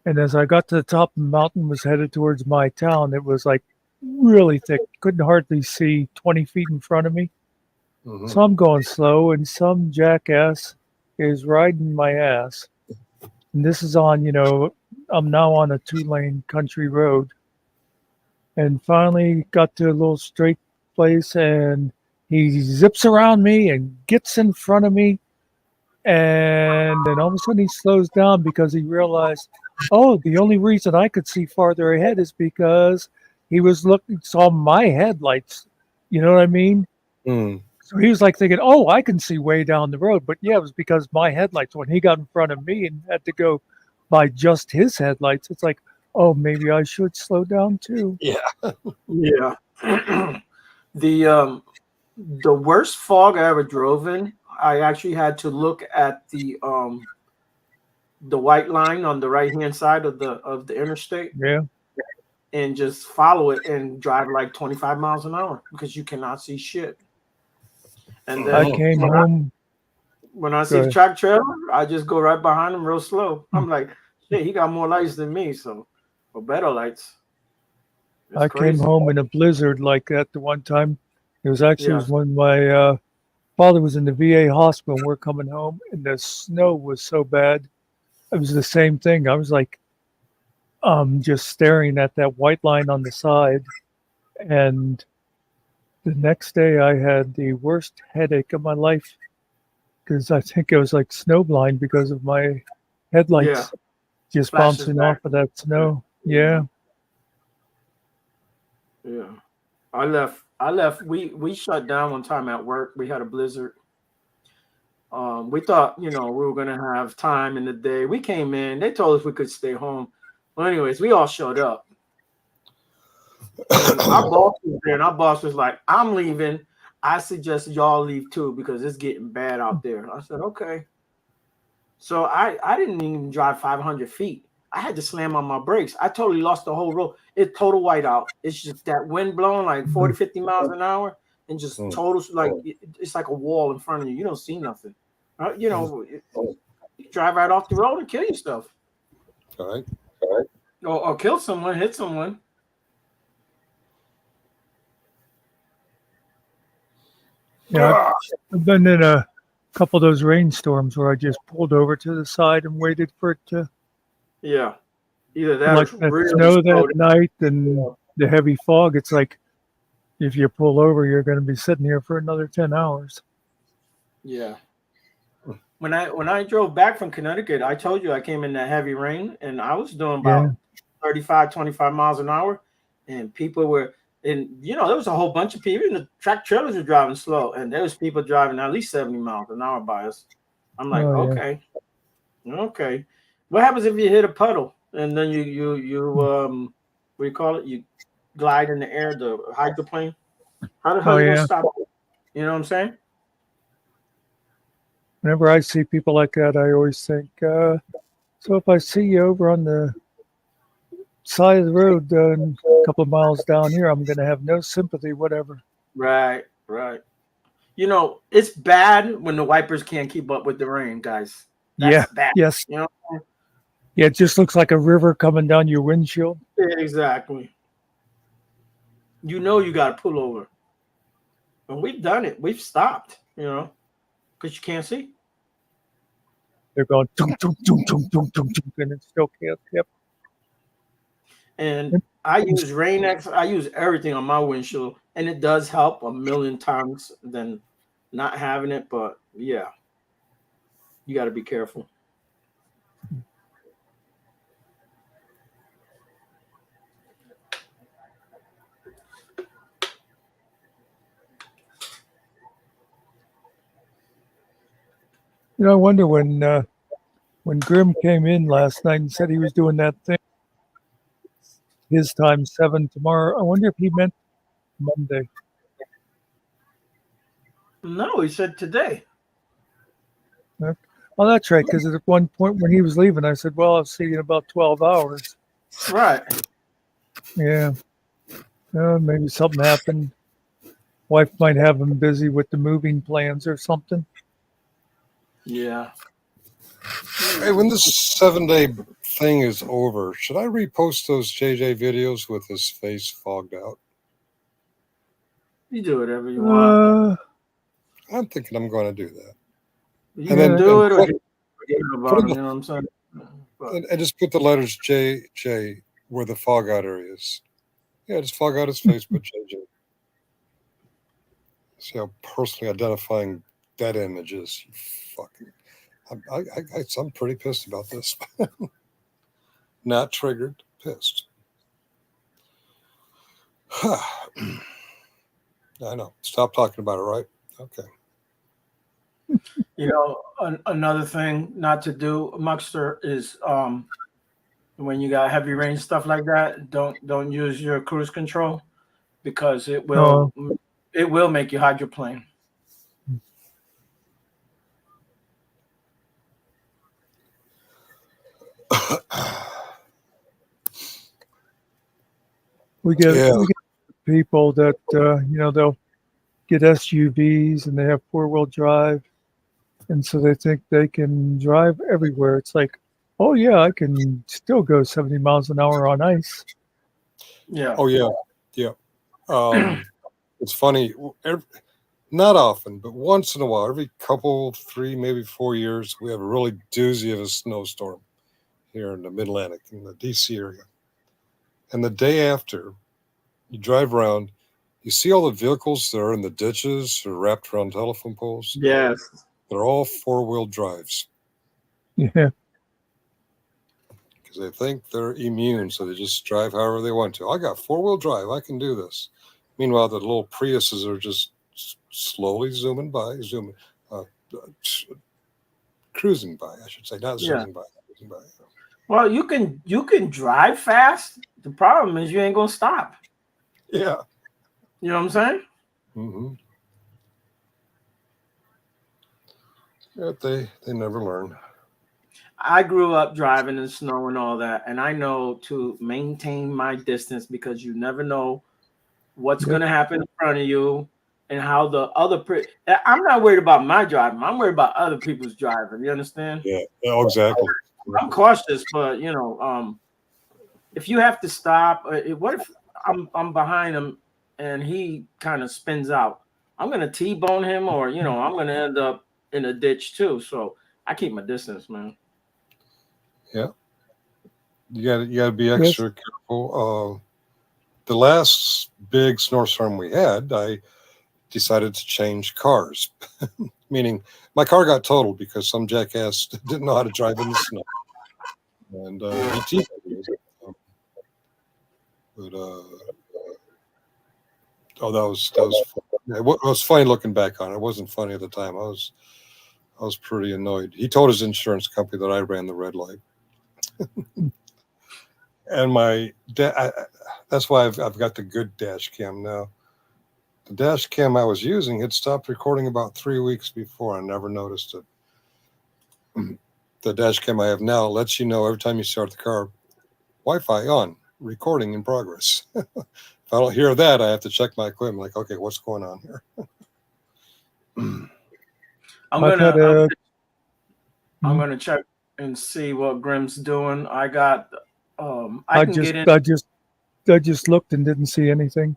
And as I got to the top of the mountain, was headed towards my town, it was like really thick. Couldn't hardly see 20 feet in front of me. Mhm. So I'm going slow, and some jackass is riding my ass. And this is on, I'm now on a 2-lane country road. And finally got to a little straight place, and he zips around me and gets in front of me. And then all of a sudden he slows down because he realized, oh, the only reason I could see farther ahead is because he was saw my headlights. You know what I mean? Mm. So he was like thinking, oh, I can see way down the road. But yeah, it was because my headlights, when he got in front of me and had to go by just his headlights, it's like, oh, maybe I should slow down too. Yeah. Yeah. The worst fog I ever drove in, I actually had to look at the white line on the right hand side of the interstate. Yeah. And just follow it and drive like 25 miles an hour because you cannot see shit. And then I came home. When I see the track trailer, I just go right behind him real slow. I'm like, shit, he got more lights than me, or better lights. I came home in a blizzard like that the one time. It was actually when my father was in the VA hospital and we're coming home, and the snow was so bad. It was the same thing. I was like, just staring at that white line on the side. And the next day I had the worst headache of my life because I think I was like snowblind because of my headlights just bouncing off of that snow. Yeah. Yeah. I left. We shut down one time at work. We had a blizzard. We thought, we were gonna have time in the day. We came in. They told us we could stay home. Well, anyways, we all showed up. And our boss was there, and our boss was like, "I'm leaving. I suggest y'all leave too because it's getting bad out there." I said, "Okay." So I didn't even drive 500 feet. I had to slam on my brakes. I totally lost the whole road. It's total whiteout. It's just that wind blowing like 40, 50 miles an hour, and just total it's like a wall in front of you. You don't see nothing. You drive right off the road and kill yourself. All right. Or kill someone, hit someone. Yeah, I've been in a couple of those rainstorms where I just pulled over to the side and waited for it to. Yeah, either that like or that really snow that night and the heavy fog. It's like if you pull over, you're going to be sitting here for another 10 hours. Yeah. When I drove back from Connecticut, I told you I came in that heavy rain, and I was doing about 35, 25 miles an hour, and people were. And there was a whole bunch of people. Even the track trailers were driving slow, and there was people driving at least 70 miles an hour by us. I'm like, okay. What happens if you hit a puddle and then you what do you call it? You glide in the air, the hydroplane. How the hell you gonna stop it? You know what I'm saying? Whenever I see people like that, I always think, so if I see you over on the side of the road a couple of miles down here, I'm going to have no sympathy, whatever. Right. It's bad when the wipers can't keep up with the rain, guys. That's bad. Yes. Yeah, it just looks like a river coming down your windshield. Exactly. You got to pull over. And we've done it. We've stopped, because you can't see. They're going, tung, tung, tung, tung, tung, tung, tung, and it still can't. Yep. And I use Rain-X. I use everything on my windshield, and it does help a million times than not having it. But yeah, You got to be careful. You know, I wonder when Grim came in last night and said he was doing that thing, his time 7 tomorrow. I wonder if he meant Monday. No, he said today. Oh, that's right. Because at one point when he was leaving, I said, "Well, I'll see you in about 12 hours." Right. Yeah. Maybe something happened. Wife might have him busy with the moving plans or something. Yeah. Hey, when this 7-day thing is over, should I repost those JJ videos with his face fogged out? You do whatever you want. I'm thinking I'm going to do that. You And can then do it or put, you forget about put them, in you the, know what I'm saying? But, and just put the letters JJ where the fog out area is. Yeah, just fog out his face, put JJ. See how personally identifying that image is. You fucking, I'm pretty pissed about this. Not triggered, pissed. I know. Stop talking about it, right? Okay. you know, another thing not to do, Muckster, is when you got heavy rain stuff like that, don't use your cruise control because it will make you hydroplane. We get people that they'll get SUVs and they have 4-wheel drive, and so they think they can drive everywhere. It's like, oh yeah, I can still go 70 miles an hour on ice. Yeah. Oh yeah, yeah. It's funny. Not often, but once in a while, every couple, 3, maybe 4 years, we have a really doozy of a snowstorm here in the Mid-Atlantic, in the DC area. And the day after, you drive around, you see all the vehicles that are in the ditches or wrapped around telephone poles. Yes. They're all 4-wheel drives. Yeah. Because they think they're immune, so they just drive however they want to. I got 4-wheel drive. I can do this. Meanwhile, the little Priuses are just slowly zooming by, cruising by, I should say, not zooming by, cruising by. Well, you can drive fast. The problem is you ain't gonna stop. Yeah. You know what I'm saying? Mm-hmm. Yeah, they never learn. I grew up driving in snow and all that, and I know to maintain my distance because you never know what's going to happen in front of you and how the other. I'm not worried about my driving. I'm worried about other people's driving. You understand? Yeah. Exactly. I'm cautious, but if you have to stop, what if I'm behind him and he kind of spins out? I'm going to T-bone him, or I'm going to end up in a ditch too. So I keep my distance, man. Yeah, you got to be extra careful. The last big snowstorm we had, I decided to change cars, meaning my car got totaled because some jackass didn't know how to drive in the snow, and he teased me. But that was fun. It was funny looking back on it. It wasn't funny at the time. I was pretty annoyed. He told his insurance company that I ran the red light. And my that's why I've got the good dash cam now. The dash cam I was using had stopped recording about 3 weeks before. I never noticed it. The dash cam I have now lets you know every time you start the car, Wi-Fi on, recording in progress. If I don't hear that, I have to check my equipment. Like, okay, what's going on here? I'm gonna check and see what Grim's doing. I got I just looked and didn't see anything.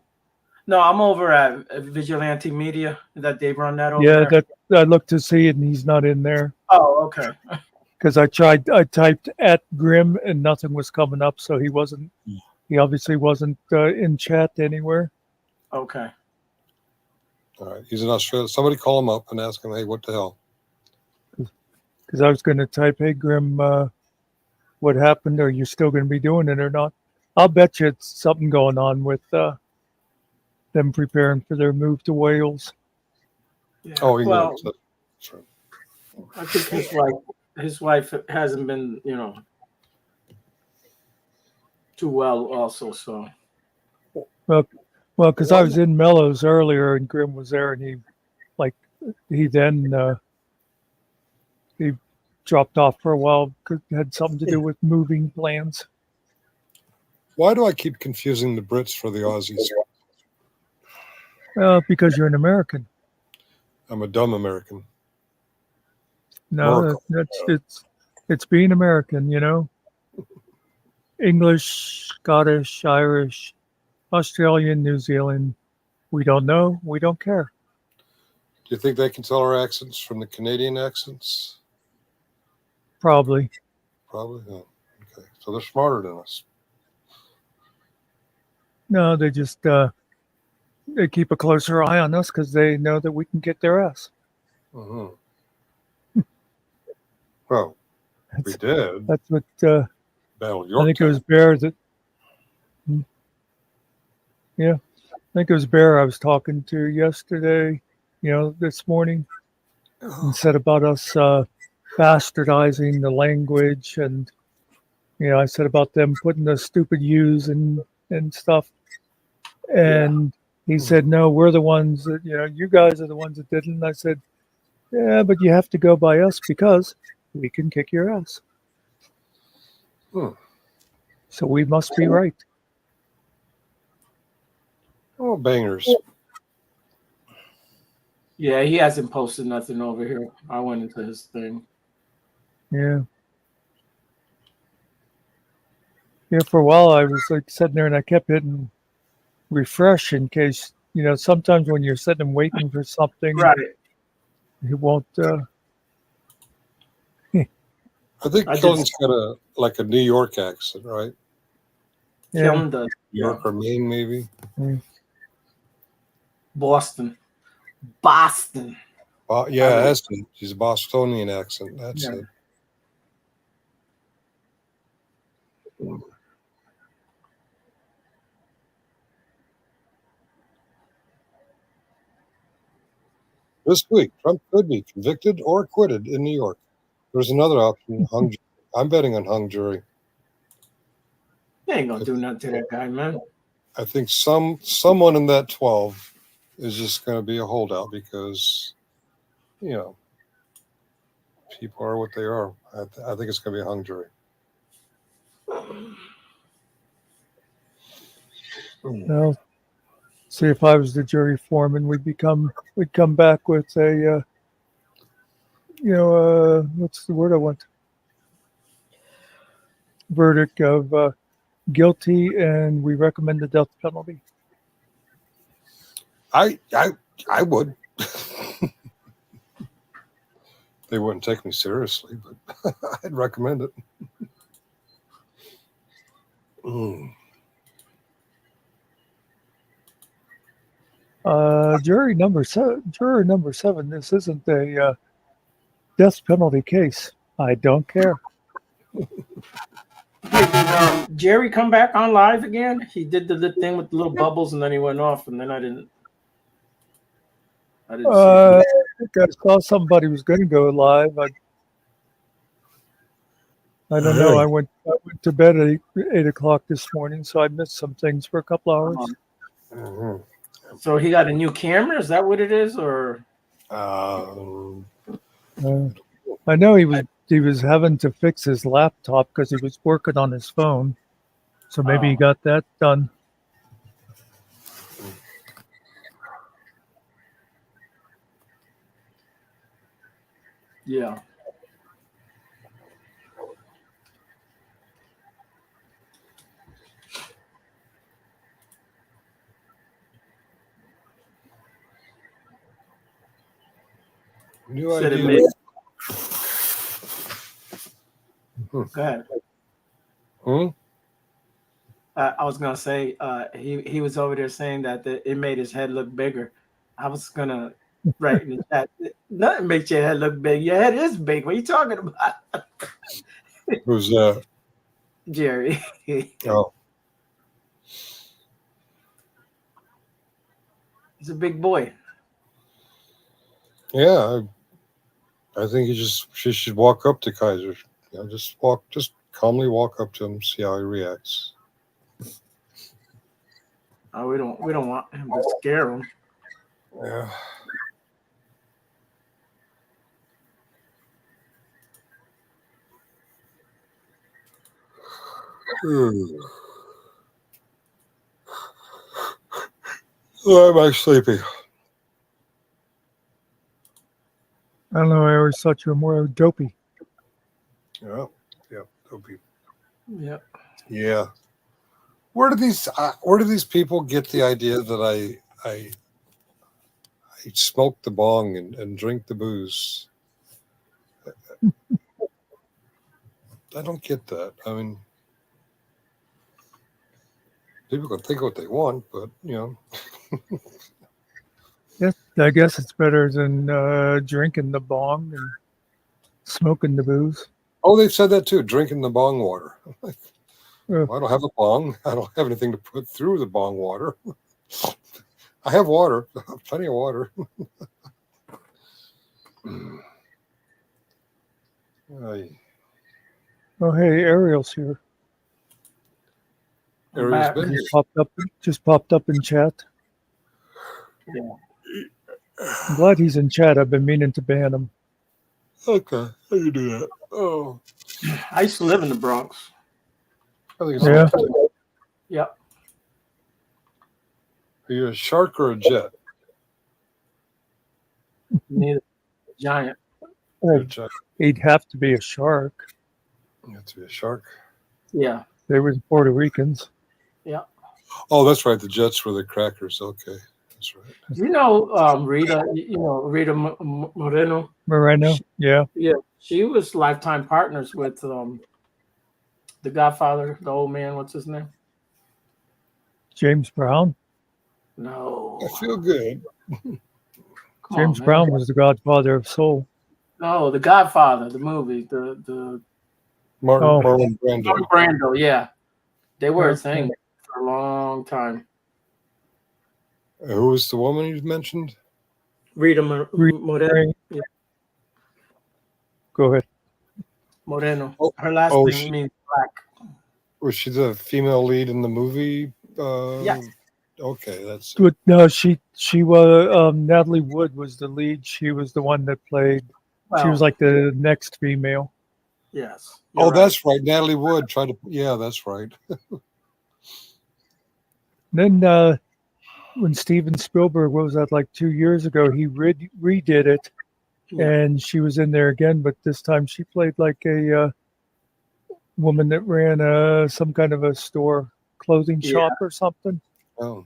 No, I'm over at Vigilante Media. That they run that over there. I looked to see it and he's not in there. Oh, okay. Because I typed at Grim and nothing was coming up, so he obviously wasn't in chat anywhere. Okay. All right, he's in Australia. Somebody call him up and ask him, hey, what the hell? because I was going to type, "Hey Grim, what happened? Are you still going to be doing it or not?" I'll bet you it's something going on with them preparing for their move to Wales. Yeah. Oh, you Well, know, sure. I think his wife hasn't been, too well also. So Well, because I was in Mellows earlier and Grim was there, and he then he dropped off for a while because it had something to do with moving plans. Why do I keep confusing the Brits for the Aussies? Because you're an American. I'm a dumb American. No, it's being American, English, Scottish, Irish, Australian, New Zealand. We don't know. We don't care. Do you think they can tell our accents from the Canadian accents? Probably. Probably. Yeah. Okay. So they're smarter than us. No, they just they keep a closer eye on us because they know that we can get their ass. Mm-hmm. Well, we did. That's what Battle I think it was Bear that. Yeah, I think it was Bear I was talking to yesterday. This morning, and said about us bastardizing the language, and I said about them putting the stupid U's and stuff, and he said, "No, we're the ones that you guys are the ones that didn't." And I said, "Yeah, but you have to go by us because we can kick your ass. So we must be right." Oh, bangers. yeah, he hasn't posted nothing over here. I went into his thing. Yeah. Yeah, for a while I was like sitting there and I kept hitting refresh in case, sometimes when you're sitting and waiting for something, Right. it won't. I think Killen's got a New York accent, right? Yeah. Killen does. New York or Maine, maybe. Boston. Yeah, that's it. She's a Bostonian accent. That's it. This week, Trump could be convicted or acquitted in New York. There's another option, hung jury. I'm betting on hung jury. They ain't gonna do nothing to that guy, man. I think someone in that 12 is just going to be a holdout because, people are what they are. I think it's going to be a hung jury. Well, see, if I was the jury foreman, we'd come back with a, what's the word I want? Verdict of guilty, and we recommend the death penalty. I would. They wouldn't take me seriously, but I'd recommend it. Juror number seven. This isn't a death penalty case. I don't care. Did Jerry come back on live again? He did the thing with the little bubbles, and then he went off, and then I didn't see I think I saw somebody was going to go live. I don't know. I went to bed at 8 o'clock this morning, so I missed some things for a couple hours. So he got a new camera? Is that what it is, or? I know he was having to fix his laptop because he was working on his phone, so maybe he got that done. Yeah. New idea. Go ahead. I was gonna say he was over there saying that it made his head look bigger. I was gonna right in the chat. Nothing makes your head look big. Your head is big. What are you talking about? Who's that? Jerry. Oh, He's a big boy. yeah. I think she should walk up to Kaiser. Just calmly walk up to him, see how he reacts. Oh, we don't want him to scare him. Yeah. Why am I sleepy? I don't know. I always thought you were more dopey. Yeah. Dopey. Yep. Yeah. Where do these people get the idea that I smoke the bong and drink the booze? I don't get that. I mean, people can think what they want, but Yes, I guess it's better than drinking the bong and smoking the booze. Oh, they've said that too. Drinking the bong water. Uh, Well, I don't have a bong. I don't have anything to put through the bong water. I have water. I have plenty of water. Oh, hey, Ariel's here. Ariel's been here. Just popped up in chat. Yeah. I'm glad he's in chat. I've been meaning to ban him. Okay, how you do that? Oh, I used to live in the Bronx. I think it's Yeah. Yep. Are you a shark or a jet? Neither. Giant. Oh, he'd have to be a shark. You have to be a shark. Yeah. They were the Puerto Ricans. Yeah. Oh, that's right. The Jets were the crackers. Okay, that's right. You know, Rita. Rita Moreno. Moreno. Yeah. Yeah. She was lifetime partners with the Godfather, the old man. What's his name? James Brown. No. I feel good. James Brown was the godfather of soul. No, the Godfather, the movie, the Marlon Brando. Marlon Brando, yeah. They were a Okay. thing for a long time. Who was the woman you mentioned? Rita Moreno. Yeah. Go ahead. Moreno. Oh, Her last name means black. Was she the female lead in the movie? Yes. Okay, that's. But no, she was Natalie Wood was the lead. She was the one that played. She was Well, like the next female. Yes. Oh, that's right. Natalie Wood tried to. Yeah, that's right. Then when Steven Spielberg, what was that, like 2 years ago, he redid it, and she was in there again, but this time she played like a woman that ran some kind of a store, clothing shop or something. Oh.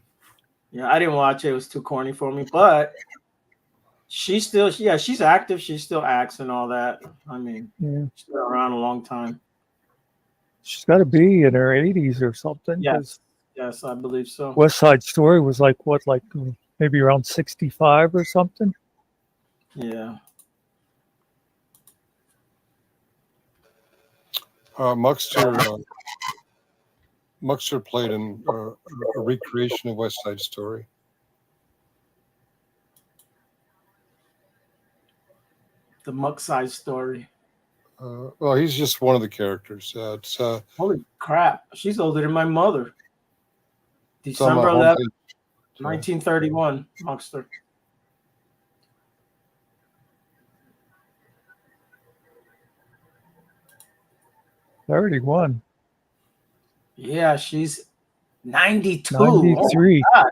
Yeah, I didn't watch it. It was too corny for me, but she's still, she's active. She still acts and all that. I mean, she's been around a long time. She's got to be in her 80s or something. Yes, I believe so. West Side Story was like maybe around 65 or something. Yeah. Muckster played in a recreation of West Side Story. The Muckster story. Well, he's just one of the characters. It's holy crap! She's older than my mother. December 11th, 1931. Muckster. I already won. Yeah, she's 92. 93. Oh,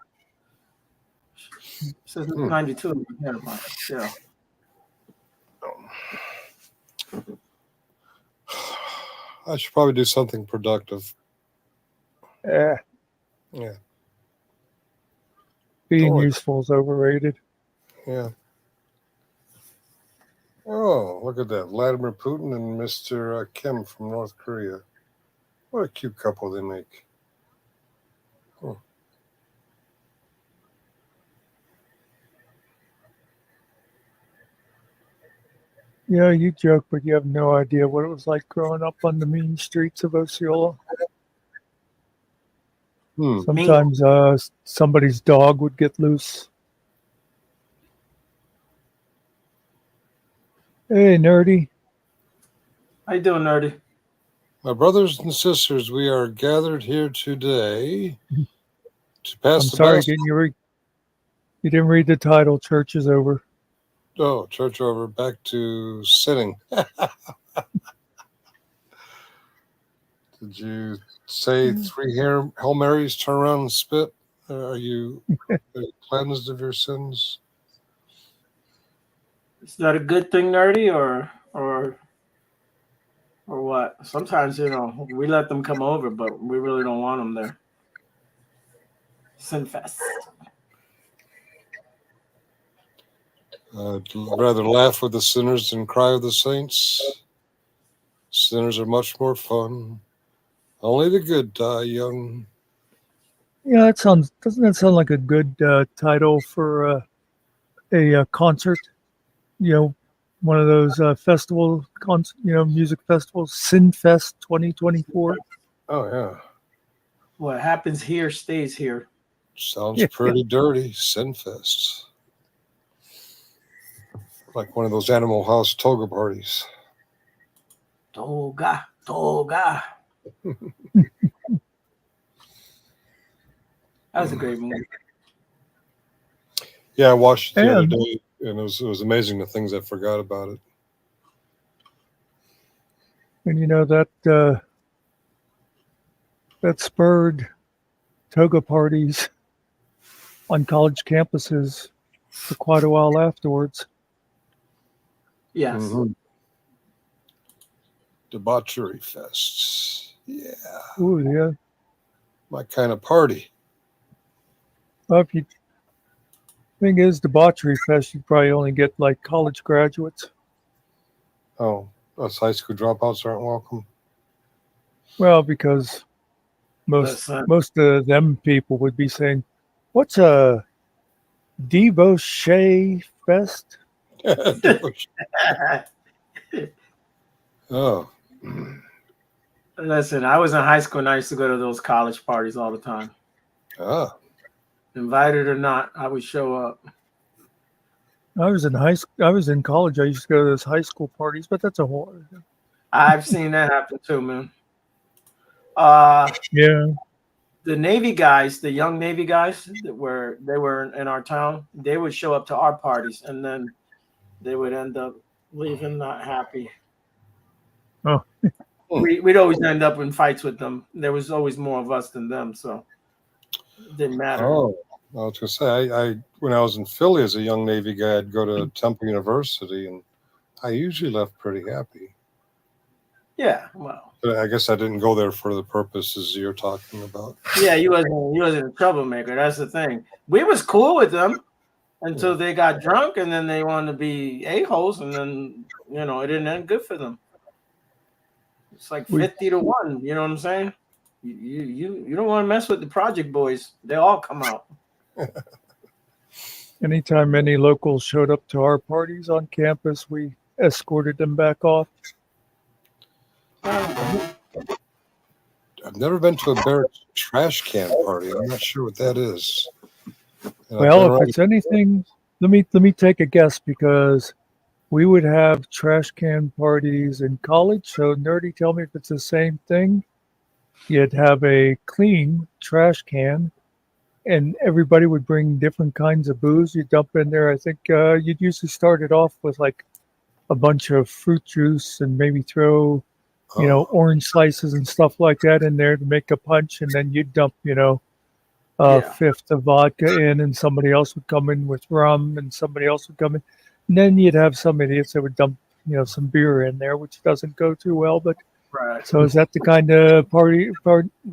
says 92. Yeah. I should probably do something productive. Yeah. Being useful is overrated. Yeah. Oh, look at that. Vladimir Putin and Mr. Kim from North Korea. What a cute couple they make. Yeah, you joke, but you have no idea what it was like growing up on the mean streets of Osceola. Sometimes somebody's dog would get loose. Hey, nerdy. How you doing, nerdy? My brothers and sisters, we are gathered here today to pass I'm the sorry, basket. you didn't read the title. Church is over. Oh, church over. Back to sitting. Did you say 3 Hail Marys, turn around and spit? Are you cleansed of your sins? Is that a good thing, nerdy, or what? Sometimes, we let them come over, but we really don't want them there. Sinfest. I'd rather laugh with the sinners than cry with the saints. Sinners are much more fun. Only the good die young. Yeah, doesn't that sound like a good title for a concert? One of those music festivals, Sinfest 2024. Oh, yeah. What happens here stays here. Sounds pretty dirty. Sinfest. Like one of those Animal House toga parties. Toga. That was a great movie. Yeah, I watched it the other day, and it was amazing the things I forgot about it. And that spurred toga parties on college campuses for quite a while afterwards. Yes. Mm-hmm. Debauchery fests. Yeah. Ooh, yeah. My kind of party. Well, thing is, debauchery fest, you probably only get like college graduates. Oh, us high school dropouts aren't welcome? Well, because most of them people would be saying, "What's a debauche fest?" Oh. Listen, I was in high school and I used to go to those college parties all the time. Ah. Invited or not, I would show up. I was in college. I used to go to those high school parties, but that's a whole other thing. I've seen that happen too, man. Yeah. The Navy guys, the young Navy guys they were in our town, they would show up to our parties and then they would end up leaving not happy. Oh. We'd always end up in fights with them. There was always more of us than them, so it didn't matter. Oh, I was going to say, I when I was in Philly as a young Navy guy, I'd go to Temple University, and I usually left pretty happy. Yeah, well. But I guess I didn't go there for the purposes you're talking about. Yeah, you wasn't a troublemaker. That's the thing. We was cool with them until they got drunk, and then they wanted to be a-holes, and then it didn't end good for them. It's like 50-1. You know what I'm saying? You don't want to mess with the Project Boys. They all come out. Anytime any locals showed up to our parties on campus, we escorted them back off. I've never been to a barracks trash can party. I'm not sure what that is. Well, if it's anything, let me take a guess, because we would have trash can parties in college. So, nerdy, tell me if it's the same thing. You'd have a clean trash can, and everybody would bring different kinds of booze. You dump in there. I think you'd usually start it off with like a bunch of fruit juice and maybe throw, orange slices and stuff like that in there to make a punch, and then you'd dump, a fifth of vodka in, and somebody else would come in with rum, and somebody else would come in. And then you'd have some idiots that would dump, some beer in there, which doesn't go too well. But right. So is that the kind of party? Is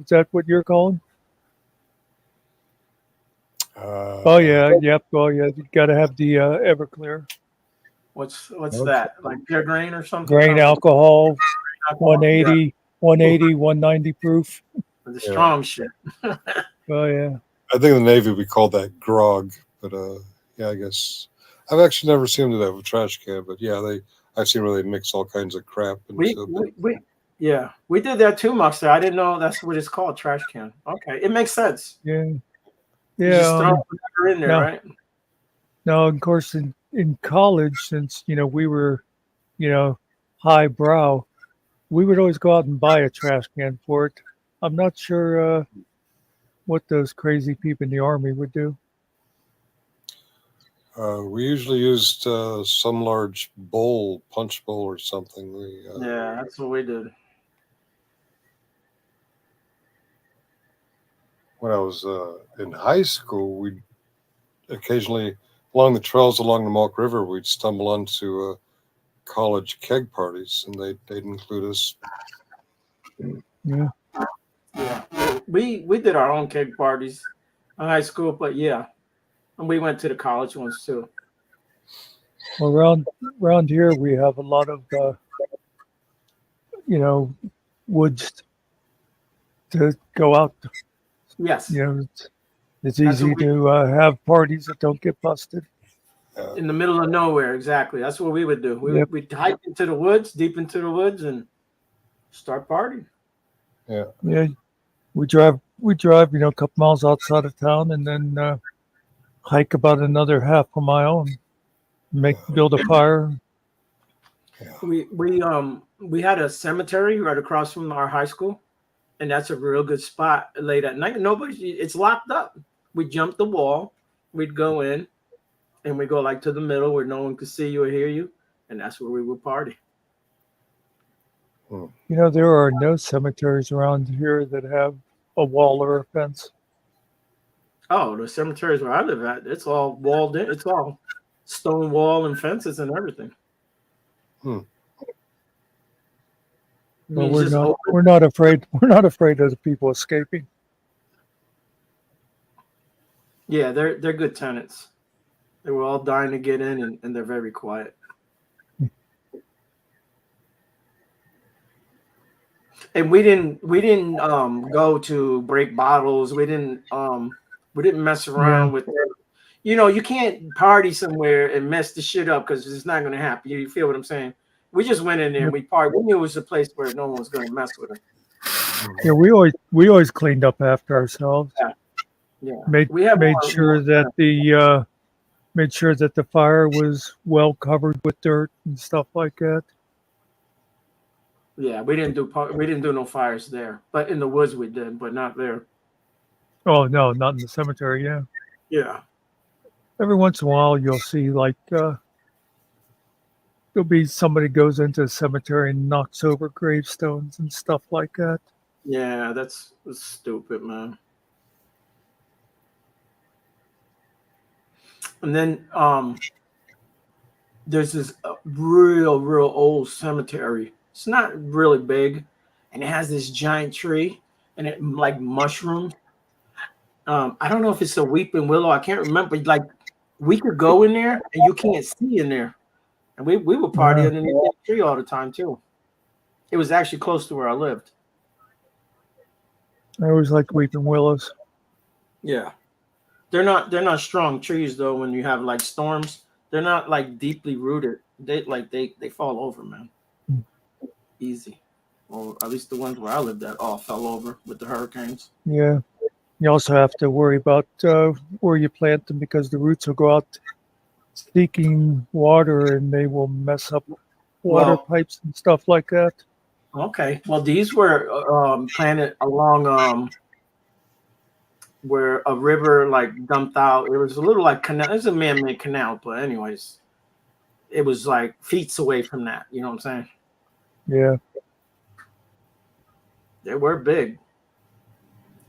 that what you're calling? Oh yeah, yep. Oh yeah, you got to have the Everclear. What's that? Like pure grain or something? Grain alcohol, 180, 190 proof. The strong shit. Oh yeah. I think in the Navy we call that grog, but I guess I've actually never seen them do that with trash can. But yeah, I've seen where they mix all kinds of crap into it. Yeah, we did that too, Muckster. I didn't know that's what it's called, trash can. Okay, it makes sense. Yeah. You Yeah. just throw whatever in there, Now, right? now, of course, in college, since, we were, highbrow, we would always go out and buy a trash can for it. I'm not sure what those crazy people in the army would do. We usually used some large bowl, punch bowl or something. Yeah, that's what we did. When I was in high school, we'd occasionally, along the trails along the Milk River, we'd stumble onto college keg parties, and they'd include us. Yeah. Yeah, we did our own keg parties in high school, but yeah, and we went to the college ones too. Well, around here, we have a lot of, woods to go out. Yes. It's That's easy what we- to have parties that don't get busted. in the middle of nowhere, exactly. That's what we would do. We'd hike into the woods, deep into the woods, and start partying. Yeah. Yeah. We drive, a couple miles outside of town and then hike about another half a mile and build a fire. We had a cemetery right across from our high school, and that's a real good spot late at night. It's locked up. We jumped the wall, we'd go in, and we go like to the middle where no one could see you or hear you, and that's where we would party. There are no cemeteries around here that have a wall or a fence. Oh, the cemeteries where I live at, it's all walled in. It's all stone wall and fences and everything. Well, we're not afraid of the people escaping. Yeah, they're good tenants. They were all dying to get in, and they're very quiet. And we didn't go to break bottles. We didn't mess around with it. You can't party somewhere and mess the shit up because it's not going to happen. You feel what I'm saying? We just went in there and we partied. We knew it was a place where no one was going to mess with it. Yeah, we always cleaned up after ourselves. Yeah. Made sure that the fire was well covered with dirt and stuff like that. Yeah, we didn't do no fires there, but in the woods we did, but not there. Oh no, not in the cemetery. Yeah. Yeah. Every once in a while, you'll see there'll be somebody goes into a cemetery and knocks over gravestones and stuff like that. Yeah, that's stupid, man. And then there's this real old cemetery. It's not really big, and it has this giant tree, and it like mushrooms. I don't know if it's a weeping willow. I can't remember. Like we could go in there, and you can't see in there. And we would party underneath that tree all the time too. It was actually close to where I lived. I always like weeping willows. Yeah, they're not strong trees though. When you have like storms, they're not like deeply rooted. They fall over, man. Easy, or at least the ones where I lived at all fell over with the hurricanes. Yeah, you also have to worry about where you plant them because the roots will go out seeking water and they will mess up water pipes and stuff like that. Okay, well these were planted along where a river like dumped out. It was a little like canal. It's a man-made canal, but anyways, it was like feet away from that. You know what I'm saying? Yeah. They were big.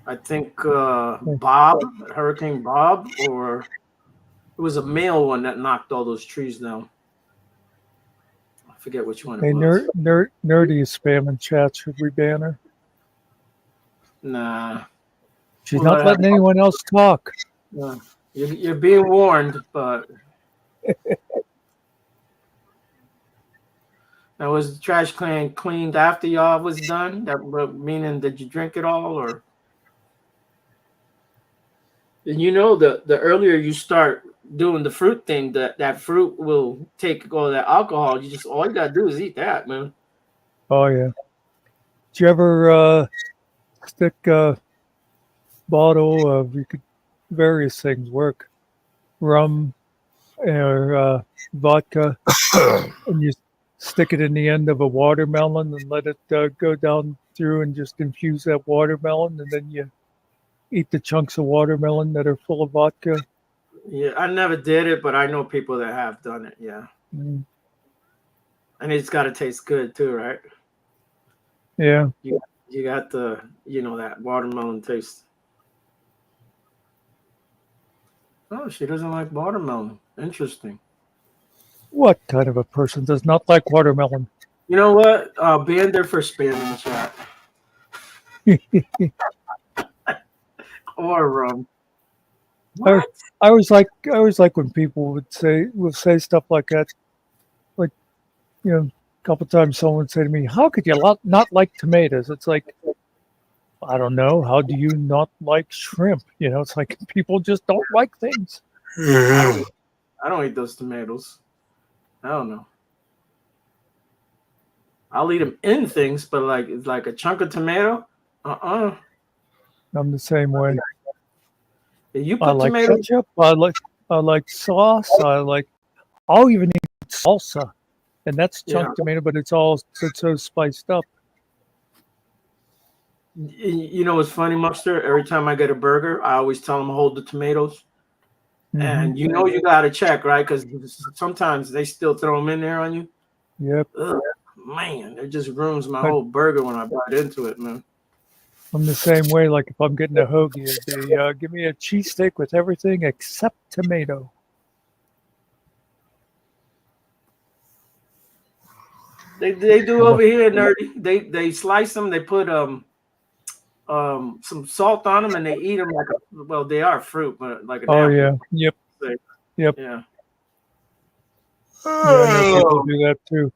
I think Bob, Hurricane Bob, or it was a male one that knocked all those trees down. I forget which one it was. Nerdy is spamming chat. Should we ban her? Nah. She's not letting anyone else talk. Yeah. You're being warned, but... Now, was the trash can cleaned after y'all was done? That meaning, did you drink it all, or? And you know, the earlier you start doing the fruit thing, that fruit will take all that alcohol. All you gotta do is eat that, man. Oh yeah. Did you ever stick a bottle of various things work, rum or vodka, and you stick it in the end of a watermelon and let it go down through and just infuse that watermelon, and then you eat the chunks of watermelon that are full of vodka. Yeah, I never did it, but I know people that have done it. Yeah, Mm, and it's got to taste good too, right? yeah. You got the that watermelon taste. Oh, she doesn't like watermelon. Interesting. What kind of a person does not like watermelon? You know what? Ban there for spam in the chat or rum. What? I always like when people would say stuff like that. Like, a couple times someone would say to me, "How could you not like tomatoes?" It's like, I don't know. How do you not like shrimp? It's like people just don't like things. I don't eat those tomatoes. I don't know. I'll eat them in things, but like a chunk of tomato. I'm the same way. You I put like tomatoes. ketchup. I like sauce. I'll even eat salsa, and that's chunk tomato, but it's so spiced up. You know what's funny, Muckster? Every time I get a burger, I always tell them hold the tomatoes. Mm-hmm. And you got to check, right? Because sometimes they still throw them in there on you. Yep. Ugh, man, it just ruins my whole burger when I bite into it, man. I'm the same way. Like if I'm getting a hoagie, they give me a cheesesteak with everything except tomato. They do over here, nerdy. They slice them. They put some salt on them, and they eat them they are fruit, but like an apple. Yeah. Yep. Yep. Yeah. Yeah, I know people do that too.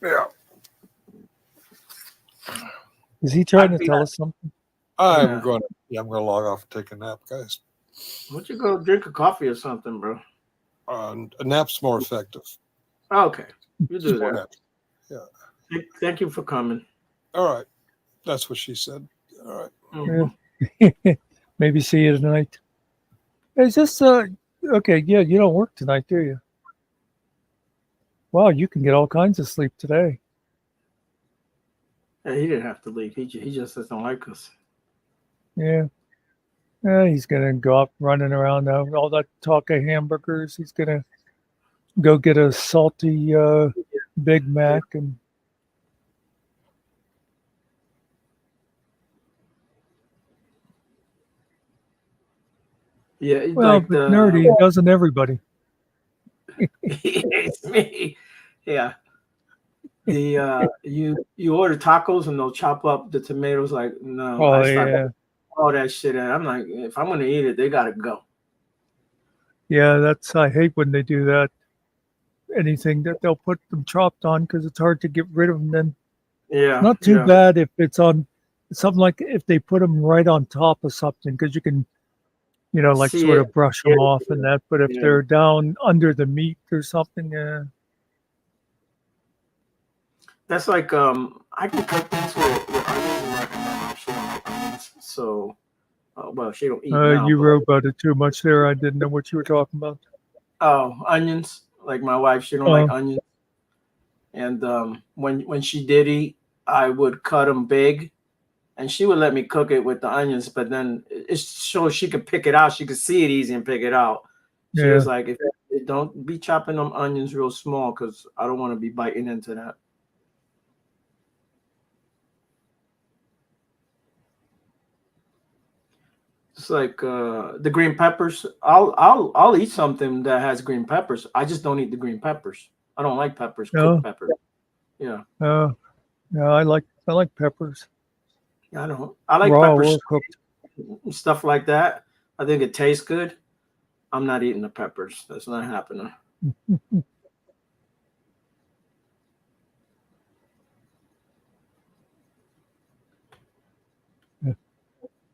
Yeah. Is he trying to tell us something? I'm going to log off and take a nap, guys. Why don't you go drink a coffee or something, bro? A nap's more effective. Okay, you do that. Nap. Yeah. Thank you for coming. All right. That's what she said. All right. Mm-hmm. Yeah. Maybe see you tonight. Is this okay? Yeah, you don't work tonight, do you? Wow, you can get all kinds of sleep today. Yeah, he didn't have to leave. He just doesn't like us. Yeah. He's gonna go up running around now. All that talk of hamburgers. He's gonna go get a salty Big Mac and. Yeah, Well, like but nerdy doesn't everybody. It's me. Yeah. The you order tacos and they'll chop up the tomatoes like no. Oh I start yeah. all that shit and I'm like, if I'm gonna eat it, they gotta go. Yeah, I hate when they do that. Anything that they'll put them chopped on because it's hard to get rid of them. Then Yeah. It's not too bad if it's on something like if they put them right on top of something because you can, like See sort it. of brush them off and that. But if Yeah. they're down under the meat or something, That's like I can cook things with onions and my mom. She don't like onions, so well she don't eat now. you but wrote about it too much there. I didn't know what you were talking about. onions. Like my wife, she don't like onions. And when she did eat, I would cut them big, and she would let me cook it with the onions. But then it's so she could pick it out. She could see it easy and pick it out. She was like, "If don't be chopping them onions real small, because I don't want to be biting into that." It's like the green peppers. I'll eat something that has green peppers. I just don't eat the green peppers. I don't like peppers, cooked peppers. Yeah. Yeah, I like peppers. I don't. I like Raw peppers, or cooked. stuff like that. I think it tastes good. I'm not eating the peppers. That's not happening.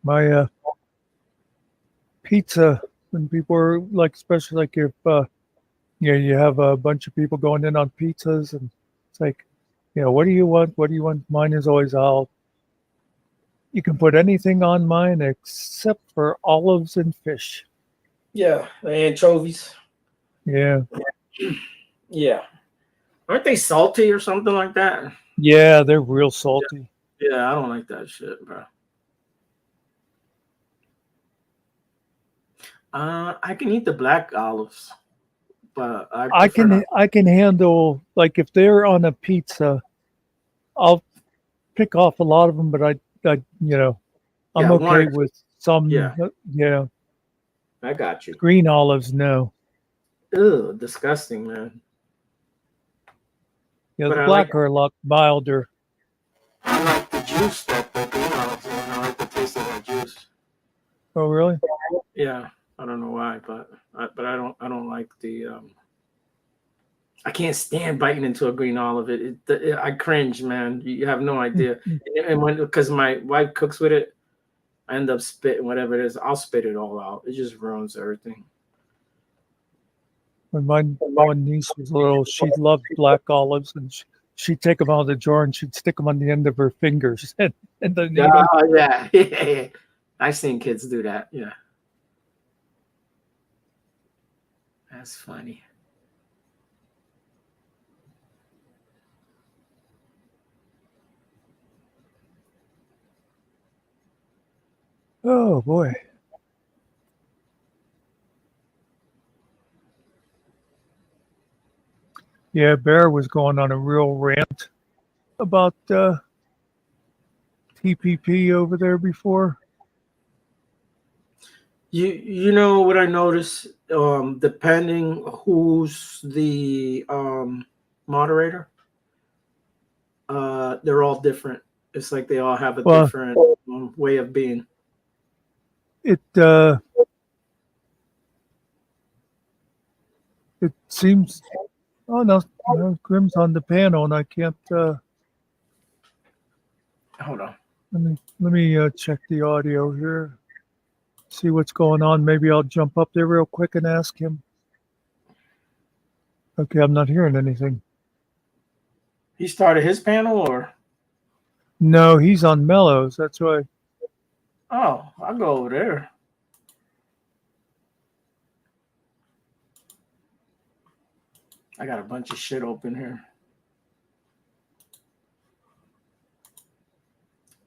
My pizza when people are like, especially like if you have a bunch of people going in on pizzas, and it's like, what do you want? What do you want? Mine is always you can put anything on mine except for olives and fish. Yeah, the anchovies. Yeah. Yeah. Aren't they salty or something like that? Yeah, they're real salty. Yeah, I don't like that shit, bro. I can eat the black olives, but I can handle, like, if they're on a pizza, I'll pick off a lot of them, but I'm Yeah, okay with some. Yeah. Yeah. I got you. Green olives, no. Ew, disgusting, man. Yeah, But the I black like- are a lot milder. I like the juice that the green olives in. I like the taste of that juice. Oh, really? Yeah, I don't know why, but I don't like the. I can't stand biting into a green olive. I cringe, man. You have no idea. And because my wife cooks with it, I end up spitting whatever it is. I'll spit it all out. It just ruins everything. When my one niece was little, she loved black olives, and she'd take them out of the jar and she'd stick them on the end of her fingers and then eat 'em. Oh, yeah. I've seen kids do that. Yeah. That's funny. Oh, boy. Yeah, Bear was going on a real rant about TPP over there before. You know what I noticed? Depending who's the moderator, they're all different. It's like they all have a different way of being. It seems. Oh no, Grim's on the panel, and I can't. Hold on. Let me check the audio here. See what's going on. Maybe I'll jump up there real quick and ask him. Okay, I'm not hearing anything. He started his panel, or? No, he's on Mellows. That's why. Oh, I'll go over there. I got a bunch of shit open here.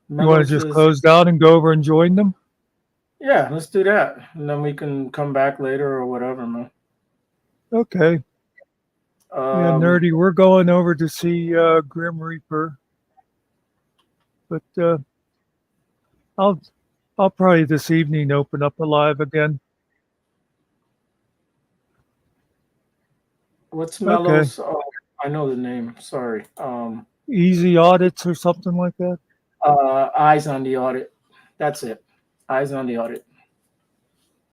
You want to just close down and go over and join them? Yeah, let's do that. And then we can come back later or whatever, man. Okay. Yeah, Nerdy, we're going over to see Grim Reaper. But I'll probably this evening open up a live again. What's Mellows? Okay. I know the name. Sorry. Easy Audits or something like that? Eyes on the Audit. That's it. Eyes on the Audit.